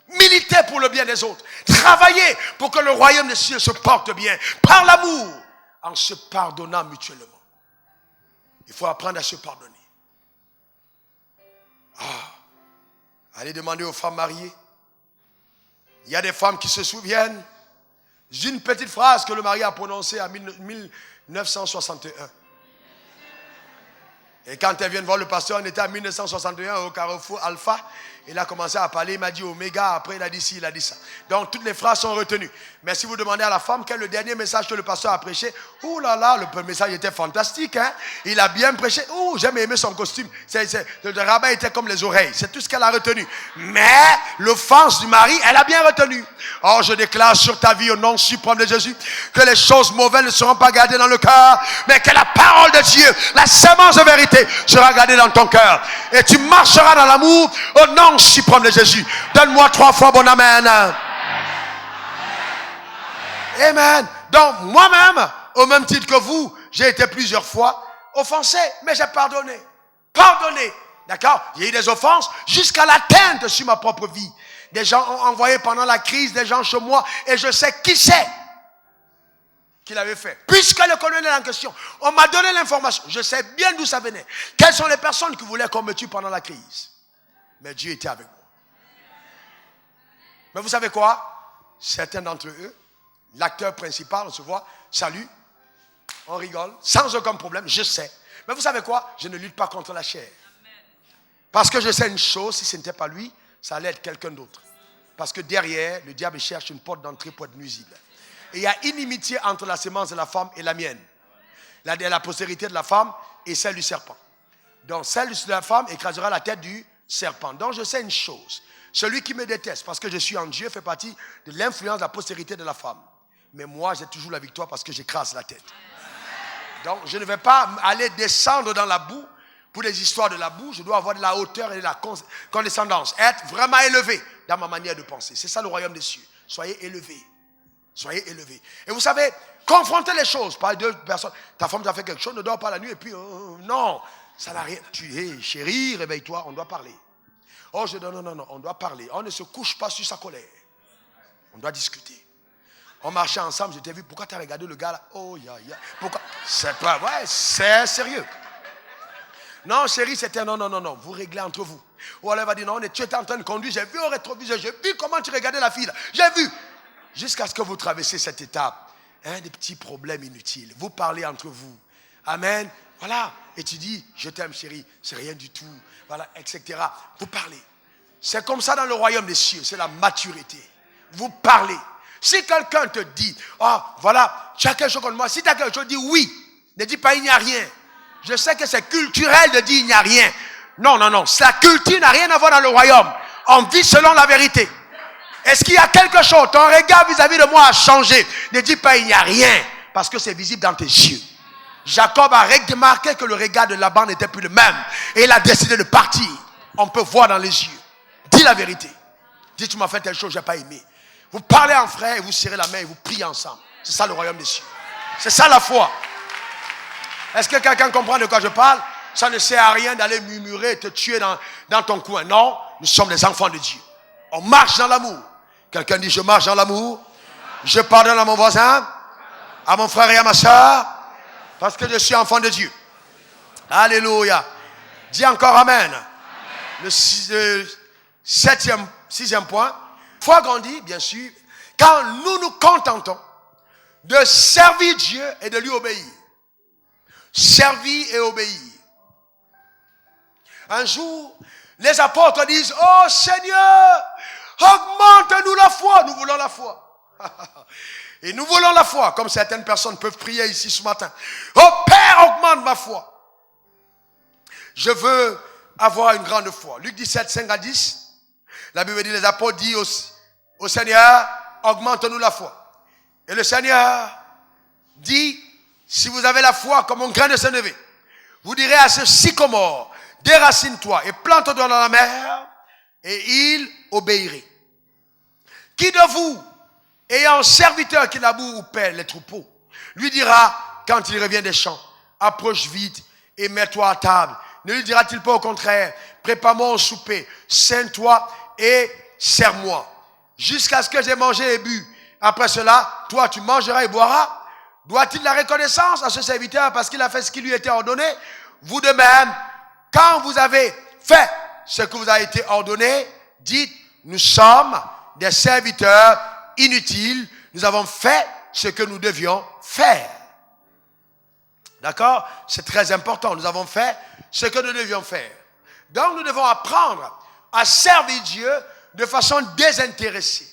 Militez pour le bien des autres. Travaillez pour que le royaume des cieux se porte bien. Par l'amour, en se pardonnant mutuellement. Il faut apprendre à se pardonner. Allez demander aux femmes mariées. Il y a des femmes qui se souviennent d'une petite phrase que le mari a prononcée en 1961. Et quand elle vient voir le pasteur, on était en 1961 au Carrefour Alpha. Il a commencé à parler, il m'a dit Oméga, après il a dit ci, il a dit ça. Donc toutes les phrases sont retenues. Mais si vous demandez à la femme quel est le dernier message que le pasteur a prêché, ouh là là, le message était fantastique. Hein? Il a bien prêché. Ouh, j'ai aimé son costume. Le rabbin était comme les oreilles. C'est tout ce qu'elle a retenu. Mais l'offense du mari, elle a bien retenu. Or, je déclare sur ta vie au nom suprême de Jésus que les choses mauvaises ne seront pas gardées dans le cœur, mais que la parole de Dieu, la sémence de vérité, sera gardée dans ton cœur. Et tu marcheras dans l'amour au nom suprême de Jésus. Donne-moi 3 fois bon amen. Amen. Donc, moi-même, au même titre que vous, j'ai été plusieurs fois offensé, mais j'ai pardonné. Pardonné. D'accord? Il y a eu des offenses jusqu'à l'atteinte sur ma propre vie. Des gens ont envoyé pendant la crise des gens chez moi et je sais qui c'est qui l'avait fait. Puisque le colonel en question, on m'a donné l'information. Je sais bien d'où ça venait. Quelles sont les personnes qui voulaient qu'on me tue pendant la crise? Mais Dieu était avec moi. Mais vous savez quoi? Certains d'entre eux, l'acteur principal, on se voit, salut, on rigole, sans aucun problème, je sais. Mais vous savez quoi? Je ne lutte pas contre la chair. Parce que je sais une chose, si ce n'était pas lui, ça allait être quelqu'un d'autre. Parce que derrière, le diable cherche une porte d'entrée pour être nuisible. Et il y a inimitié entre la sémence de la femme et la mienne. La postérité de la femme et celle du serpent. Donc celle de la femme écrasera la tête du serpent. Donc je sais une chose. Celui qui me déteste parce que je suis en Dieu fait partie de l'influence de la postérité de la femme. Mais moi j'ai toujours la victoire parce que j'écrase la tête. Donc je ne vais pas aller descendre dans la boue. Pour les histoires de la boue, je dois avoir de la hauteur et de la condescendance. Être vraiment élevé dans ma manière de penser. C'est ça le royaume des cieux. Soyez élevés. Soyez élevés. Et vous savez, confrontez les choses. Par 2 personnes. Ta femme t'a fait quelque chose, ne dors pas la nuit et puis non, ça n'a rien. Chérie, réveille-toi, on doit parler. Oh, non, on doit parler. On ne se couche pas sur sa colère. On doit discuter. On marchait ensemble, je t'ai vu, pourquoi tu as regardé le gars là? Oh, pourquoi? C'est pas vrai, c'est sérieux. Non, chérie, c'était non, vous réglez entre vous. Ou alors elle va dire, non, tu étais en train de conduire, j'ai vu au rétroviseur, j'ai vu comment tu regardais la fille là. J'ai vu. Jusqu'à ce que vous traversez cette étape. Des petits problèmes inutiles. Vous parlez entre vous. Amen. Voilà. Et tu dis, je t'aime chérie, c'est rien du tout. Voilà, etc. Vous parlez. C'est comme ça dans le royaume des cieux, c'est la maturité. Vous parlez. Si quelqu'un te dit, voilà, tu as quelque chose contre moi. Si tu as quelque chose, dis oui. Ne dis pas il n'y a rien. Je sais que c'est culturel de dire il n'y a rien. Non. La culture n'a rien à voir dans le royaume. On vit selon la vérité. Est-ce qu'il y a quelque chose? Ton regard vis-à-vis de moi a changé. Ne dis pas il n'y a rien. Parce que c'est visible dans tes yeux. Jacob a remarqué que le regard de Laban n'était plus le même. Et il a décidé de partir. On peut voir dans les yeux. Dis la vérité. Dis tu m'as fait telle chose, je n'ai pas aimé. Vous parlez en frère et vous serrez la main et vous priez ensemble. C'est ça le royaume des cieux. C'est ça la foi. Est-ce que quelqu'un comprend de quoi je parle? Ça ne sert à rien d'aller murmurer et te tuer dans ton coin. Non, nous sommes les enfants de Dieu. On marche dans l'amour. Quelqu'un dit, je marche dans l'amour. Je pardonne à mon voisin, à mon frère et à ma soeur, parce que je suis enfant de Dieu. Alléluia. Dis encore Amen. Le sixième point. Foi grandit, bien sûr, quand nous nous contentons de servir Dieu et de lui obéir. Servir et obéir. Un jour, les apôtres disent, oh Seigneur, augmente-nous la foi. Nous voulons la foi. Et nous voulons la foi, comme certaines personnes peuvent prier ici ce matin. Oh Père, augmente ma foi. Je veux avoir une grande foi. Luc 17, 5 à 10. La Bible dit, les apôtres disent au Seigneur, augmente-nous la foi. Et le Seigneur dit, si vous avez la foi comme un grain de sénévé, vous direz à ce sycomore, déracine-toi et plante-toi dans la mer, et il obéirait. Qui de vous, ayant un serviteur qui laboure ou paie les troupeaux, lui dira, quand il revient des champs, approche vite et mets-toi à table. Ne lui dira-t-il pas au contraire, prépare-moi un souper, saigne-toi et sers-moi, jusqu'à ce que j'ai mangé et bu. Après cela, toi tu mangeras et boiras. Doit-il la reconnaissance à ce serviteur parce qu'il a fait ce qui lui était ordonné? Vous de même, quand vous avez fait ce que vous a été ordonné, dites, nous sommes des serviteurs inutiles, nous avons fait ce que nous devions faire. D'accord? C'est très important, nous avons fait ce que nous devions faire. Donc nous devons apprendre à servir Dieu de façon désintéressée.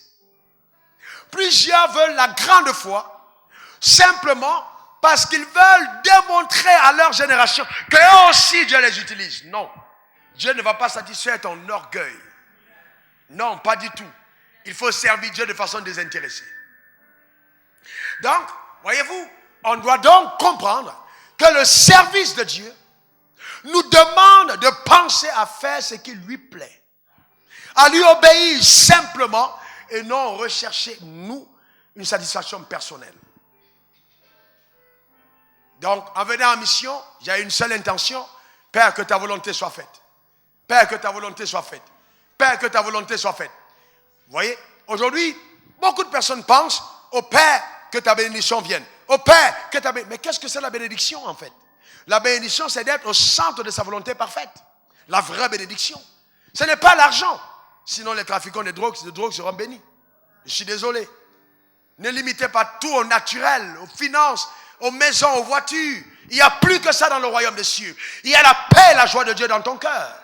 Plusieurs veulent la grande foi simplement parce qu'ils veulent démontrer à leur génération que aussi Dieu les utilise. Non, Dieu ne va pas satisfaire ton orgueil. Non, pas du tout. Il faut servir Dieu de façon désintéressée. Donc, voyez-vous, on doit donc comprendre que le service de Dieu nous demande de penser à faire ce qui lui plaît, à lui obéir simplement et non rechercher, nous, une satisfaction personnelle. Donc, en venant en mission, j'ai une seule intention, Père, que ta volonté soit faite. Père, que ta volonté soit faite. Père, que ta volonté soit faite. Vous voyez, aujourd'hui, beaucoup de personnes pensent au Père, que ta bénédiction vienne. Au Père, que ta bénédiction. Mais qu'est-ce que c'est la bénédiction en fait? La bénédiction, c'est d'être au centre de sa volonté parfaite. La vraie bénédiction. Ce n'est pas l'argent. Sinon, les trafiquants de drogue seront bénis. Je suis désolé. Ne limitez pas tout au naturel, aux finances, aux maisons, aux voitures. Il n'y a plus que ça dans le royaume des cieux. Il y a la paix et la joie de Dieu dans ton cœur.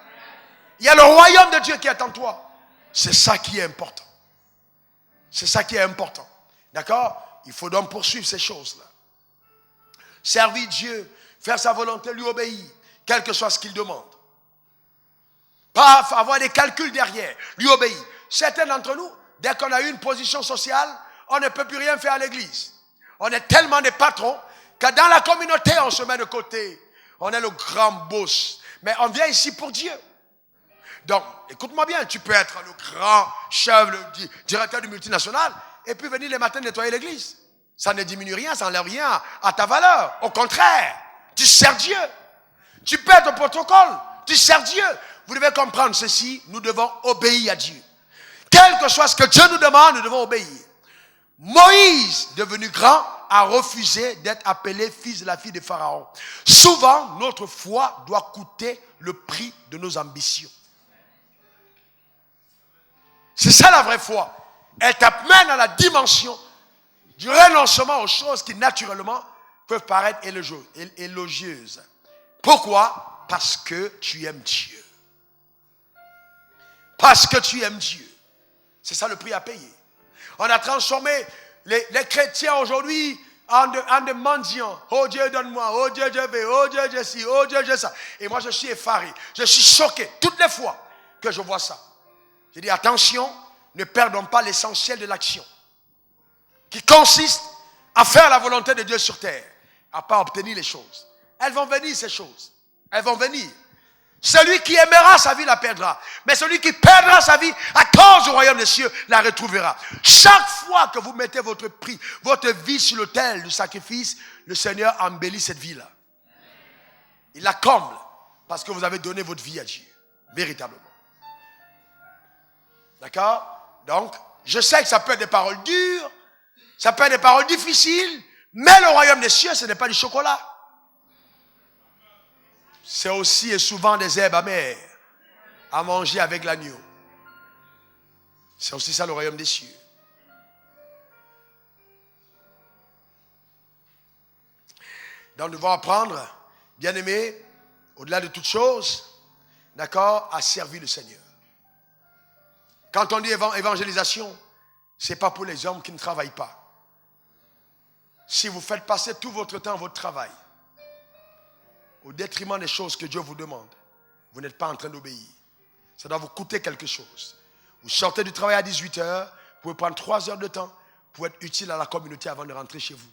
Il y a le royaume de Dieu qui est en toi. C'est ça qui est important. C'est ça qui est important. D'accord? Il faut donc poursuivre ces choses-là. Servir Dieu, faire sa volonté, lui obéir, quel que soit ce qu'il demande. Pas avoir des calculs derrière, lui obéir. Certains d'entre nous, dès qu'on a eu une position sociale, on ne peut plus rien faire à l'église. On est tellement des patrons que dans la communauté, on se met de côté. On est le grand boss. Mais on vient ici pour Dieu. Donc, écoute-moi bien, tu peux être le grand chef, le directeur du multinational, et puis venir les matins nettoyer l'église. Ça ne diminue rien, ça n'enlève rien à ta valeur. Au contraire, tu sers Dieu. Tu perds ton protocole, tu sers Dieu. Vous devez comprendre ceci, nous devons obéir à Dieu. Quel que soit ce que Dieu nous demande, nous devons obéir. Moïse, devenu grand, a refusé d'être appelé fils de la fille de Pharaon. Souvent, notre foi doit coûter le prix de nos ambitions. C'est ça la vraie foi. Elle t'amène à la dimension du renoncement aux choses qui naturellement peuvent paraître élogieuses. Pourquoi? Parce que tu aimes Dieu. Parce que tu aimes Dieu. C'est ça le prix à payer. On a transformé les chrétiens aujourd'hui en des mendiants. Oh Dieu, donne-moi. Oh Dieu, je vais. Oh Dieu, je ci. Oh Dieu, je ça. Et moi, je suis effaré. Je suis choqué toutes les fois que je vois ça. Je dis attention, ne perdons pas l'essentiel de l'action, qui consiste à faire la volonté de Dieu sur terre, à pas obtenir les choses. Elles vont venir, ces choses. Elles vont venir. Celui qui aimera sa vie la perdra. Mais celui qui perdra sa vie à cause du royaume des cieux la retrouvera. Chaque fois que vous mettez votre prix, votre vie sur l'autel du sacrifice, le Seigneur embellit cette vie-là. Il la comble. Parce que vous avez donné votre vie à Dieu. Véritablement. D'accord? Donc, je sais que ça peut être des paroles dures, ça peut être des paroles difficiles, mais le royaume des cieux, ce n'est pas du chocolat. C'est aussi et souvent des herbes amères à manger avec l'agneau. C'est aussi ça le royaume des cieux. Donc nous devons apprendre, bien aimé, au-delà de toute chose, d'accord, à servir le Seigneur. Quand on dit évangélisation, ce n'est pas pour les hommes qui ne travaillent pas. Si vous faites passer tout votre temps, votre travail, au détriment des choses que Dieu vous demande, vous n'êtes pas en train d'obéir. Ça doit vous coûter quelque chose. Vous sortez du travail à 18h, vous pouvez prendre 3 heures de temps pour être utile à la communauté avant de rentrer chez vous.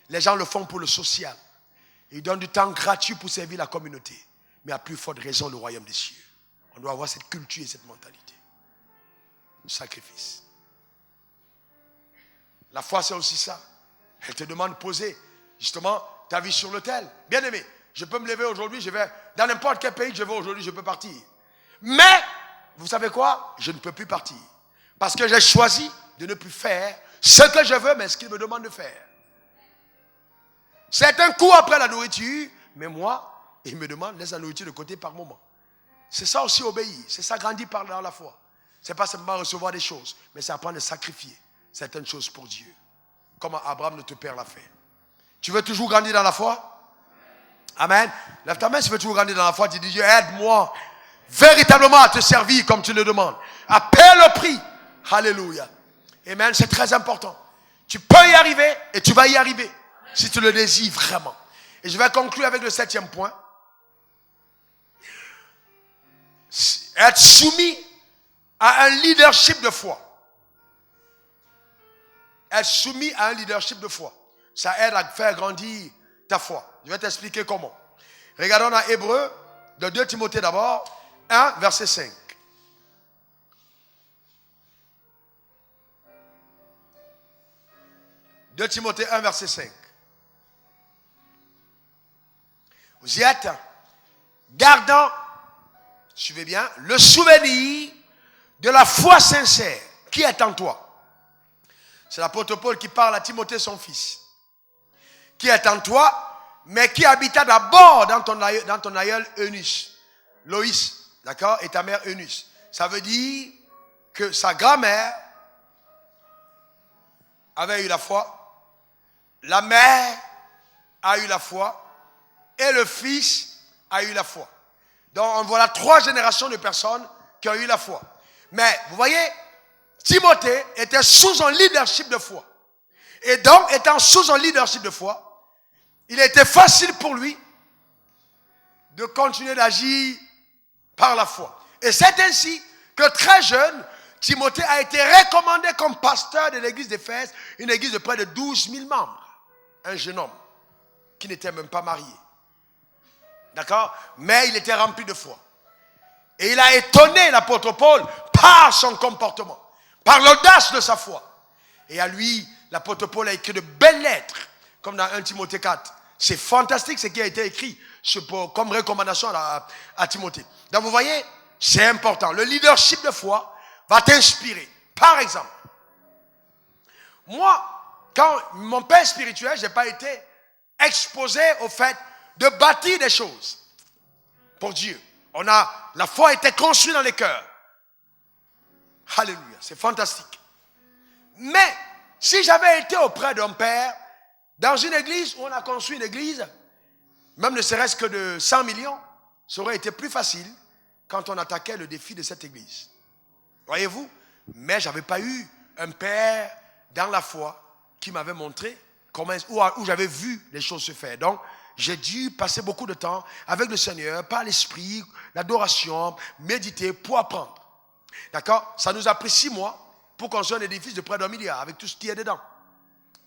Les gens le font pour le social. Ils donnent du temps gratuit pour servir la communauté. Mais à plus forte raison, le royaume des cieux. On doit avoir cette culture et cette mentalité. Le sacrifice. La foi, c'est aussi ça. Elle te demande de poser, justement, ta vie sur l'autel. Bien aimé, je peux me lever aujourd'hui, je vais dans n'importe quel pays que je vais aujourd'hui, je peux partir. Mais, vous savez quoi? Je ne peux plus partir. Parce que j'ai choisi de ne plus faire ce que je veux, mais ce qu'il me demande de faire. C'est un coup après la nourriture, mais moi, il me demande, laisse la nourriture de côté par moment. C'est ça aussi obéir, c'est ça grandir par dans la foi. C'est pas simplement recevoir des choses, mais c'est apprendre à sacrifier certaines choses pour Dieu. Comme Abraham, notre père, l'a fait. Tu veux toujours grandir dans la foi? Amen. Lève ta main si tu veux toujours grandir dans la foi. Tu dis, Dieu, aide-moi véritablement à te servir comme tu le demandes. À payer le prix. Alléluia. Amen. C'est très important. Tu peux y arriver et tu vas y arriver si tu le désires vraiment. Et je vais conclure avec le 7e point. Être soumis à un leadership de foi. Être soumis à un leadership de foi. Ça aide à faire grandir ta foi. Je vais t'expliquer comment. Regardons dans Hébreux, de 2 Timothée d'abord, 1, verset 5. « 2 Timothée 1, verset 5. Vous y êtes? Gardant, suivez bien, le souvenir de la foi sincère qui est en toi. C'est l'apôtre Paul qui parle à Timothée, son fils. Qui est en toi, mais qui habita d'abord dans ton aïeul Eunice. Loïs, d'accord, et ta mère Eunice. Ça veut dire que sa grand-mère avait eu la foi, la mère a eu la foi, et le fils a eu la foi. Donc, on voit là 3 générations de personnes qui ont eu la foi. Mais, vous voyez, Timothée était sous un leadership de foi. Et donc, étant sous un leadership de foi, il était facile pour lui de continuer d'agir par la foi. Et c'est ainsi que très jeune, Timothée a été recommandé comme pasteur de l'église d'Éphèse, une église de près de 12 000 membres. Un jeune homme qui n'était même pas marié. D'accord? Mais il était rempli de foi. Et il a étonné l'apôtre Paul par son comportement, par l'audace de sa foi. Et à lui, l'apôtre Paul a écrit de belles lettres, comme dans 1 Timothée 4. C'est fantastique ce qui a été écrit comme recommandation à Timothée. Donc vous voyez, c'est important. Le leadership de foi va t'inspirer. Par exemple, moi, quand mon père spirituel, je n'ai pas été exposé au fait de bâtir des choses pour Dieu. La foi a été construite dans les cœurs. Alléluia, c'est fantastique. Mais, si j'avais été auprès d'un père, dans une église où on a construit une église, même ne serait-ce que de 100 millions, ça aurait été plus facile quand on attaquait le défi de cette église. Voyez-vous? Mais je n'avais pas eu un père dans la foi qui m'avait montré où j'avais vu les choses se faire. Donc, j'ai dû passer beaucoup de temps avec le Seigneur, par l'esprit, l'adoration, méditer pour apprendre. D'accord? Ça nous a pris 6 mois pour construire un édifice de près d'1 milliard avec tout ce qui est dedans.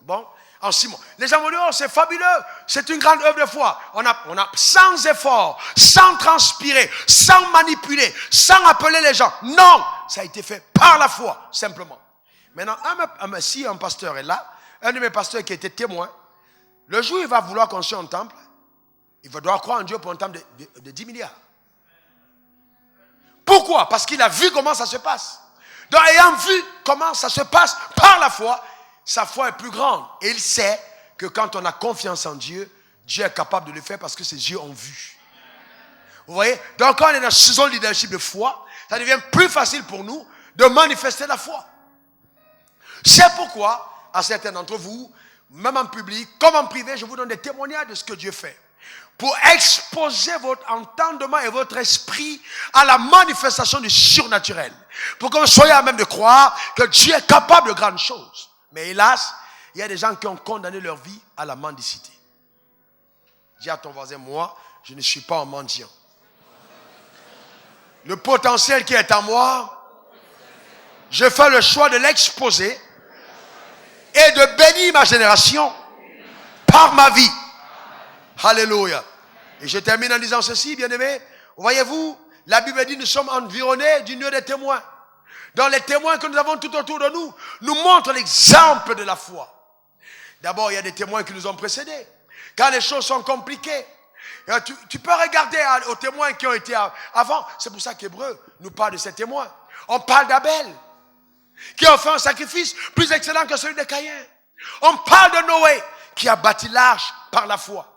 Bon, en 6 mois. Les gens vont dire, oh, c'est fabuleux, c'est une grande œuvre de foi. On a sans effort, sans transpirer, sans manipuler, sans appeler les gens. Non, ça a été fait par la foi, simplement. Maintenant, si un pasteur est là, un de mes pasteurs qui était témoin, le jour où il va vouloir construire un temple, il va devoir croire en Dieu pour un temple de 10 milliards. Pourquoi? Parce qu'il a vu comment ça se passe. Donc, ayant vu comment ça se passe par la foi, sa foi est plus grande. Et il sait que quand on a confiance en Dieu, Dieu est capable de le faire parce que ses yeux ont vu. Vous voyez? Donc, quand on est dans ce leadership de foi, ça devient plus facile pour nous de manifester la foi. C'est pourquoi, à certains d'entre vous, même en public, comme en privé, je vous donne des témoignages de ce que Dieu fait. Pour exposer votre entendement et votre esprit à la manifestation du surnaturel. Pour que vous soyez à même de croire que Dieu est capable de grandes choses. Mais hélas, il y a des gens qui ont condamné leur vie à la mendicité. Dis à ton voisin, moi, je ne suis pas un mendiant. Le potentiel qui est en moi, je fais le choix de l'exposer et de bénir ma génération par ma vie. Alléluia. Et je termine en disant ceci, bien-aimés. Voyez-vous, la Bible dit que nous sommes environnés d'une nuée de témoins. Dans les témoins que nous avons tout autour de nous, nous montrent l'exemple de la foi. D'abord, il y a des témoins qui nous ont précédés. Quand les choses sont compliquées, tu peux regarder aux témoins qui ont été avant. C'est pour ça qu'Hébreu nous parle de ces témoins. On parle d'Abel, qui a fait un sacrifice plus excellent que celui de Caïn. On parle de Noé, qui a bâti l'arche par la foi.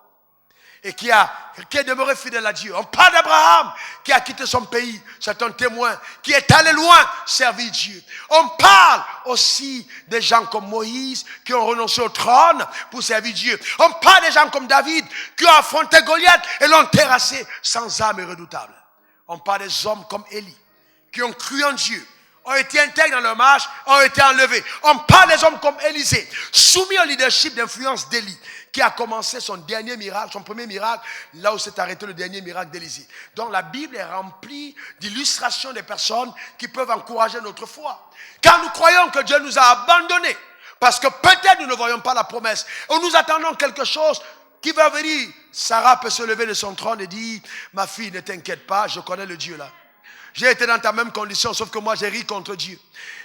Et qui est demeuré fidèle à Dieu. On parle d'Abraham qui a quitté son pays. C'est un témoin qui est allé loin servir Dieu. On parle aussi des gens comme Moïse qui ont renoncé au trône pour servir Dieu. On parle des gens comme David qui ont affronté Goliath et l'ont terrassé sans âme et redoutable. On parle des hommes comme Élie qui ont cru en Dieu, ont été intègres dans leur marche, ont été enlevés. On parle des hommes comme Élisée, soumis au leadership d'influence d'Élie, qui a commencé son dernier miracle, son premier miracle, là où s'est arrêté le dernier miracle d'Élisée. Donc la Bible est remplie d'illustrations des personnes qui peuvent encourager notre foi. Car nous croyons que Dieu nous a abandonnés, parce que peut-être nous ne voyons pas la promesse, ou nous attendons quelque chose qui va venir. Sarah peut se lever de son trône et dire, ma fille, ne t'inquiète pas, je connais le Dieu là. J'ai été dans ta même condition, sauf que moi j'ai ri contre Dieu.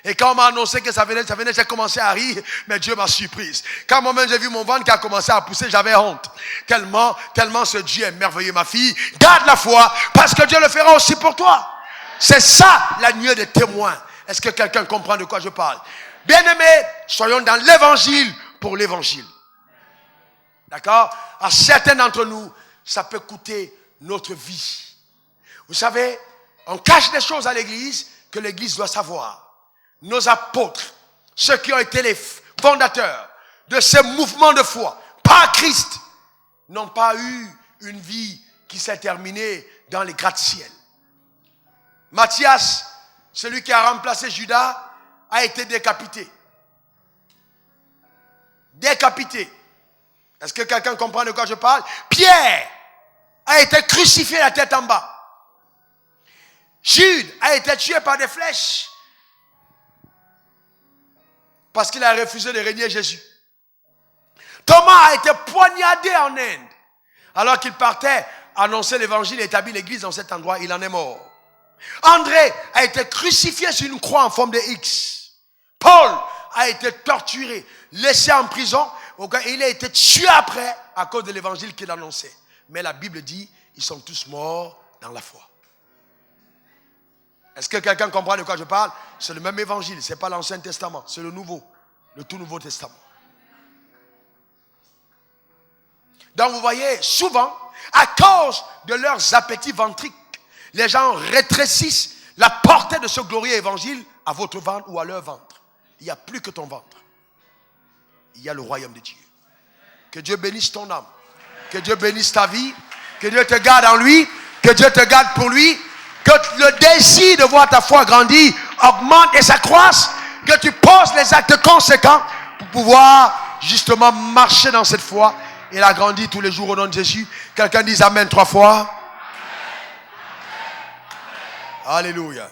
Et quand on m'a annoncé que ça venait, j'ai commencé à rire, mais Dieu m'a surprise. Quand moi-même j'ai vu mon ventre qui a commencé à pousser, j'avais honte. Tellement ce Dieu est merveilleux, ma fille. Garde la foi, parce que Dieu le fera aussi pour toi. C'est ça la nuée des témoins. Est-ce que quelqu'un comprend de quoi je parle? Bien-aimés, soyons dans l'évangile pour l'évangile. D'accord? À certains d'entre nous, ça peut coûter notre vie. Vous savez, on cache des choses à l'église que l'église doit savoir. Nos apôtres, ceux qui ont été les fondateurs de ces mouvements de foi, par Christ, n'ont pas eu une vie qui s'est terminée dans les gratte-ciel. Matthias, celui qui a remplacé Judas, a été décapité. Décapité. Est-ce que quelqu'un comprend de quoi je parle? Pierre a été crucifié la tête en bas. Jude a été tué par des flèches parce qu'il a refusé de régner Jésus. Thomas a été poignardé en Inde alors qu'il partait annoncer l'évangile et établir l'église dans cet endroit. Il en est mort. André a été crucifié sur une croix en forme de X. Paul a été torturé, laissé en prison. Il a été tué après à cause de l'évangile qu'il annonçait. Mais la Bible dit, ils sont tous morts dans la foi. Est-ce que quelqu'un comprend de quoi je parle? C'est le même évangile, ce n'est pas l'Ancien Testament, c'est le Nouveau, le tout Nouveau Testament. Donc vous voyez, souvent, à cause de leurs appétits ventriques, les gens rétrécissent la portée de ce glorieux évangile à votre ventre ou à leur ventre. Il n'y a plus que ton ventre. Il y a le royaume de Dieu. Que Dieu bénisse ton âme. Que Dieu bénisse ta vie. Que Dieu te garde en lui. Que Dieu te garde pour lui. Que le désir de voir ta foi grandir augmente et s'accroisse. Que tu poses les actes conséquents pour pouvoir justement marcher dans cette foi et la grandir tous les jours au nom de Jésus. Quelqu'un dise Amen 3 fois. Amen. Alléluia.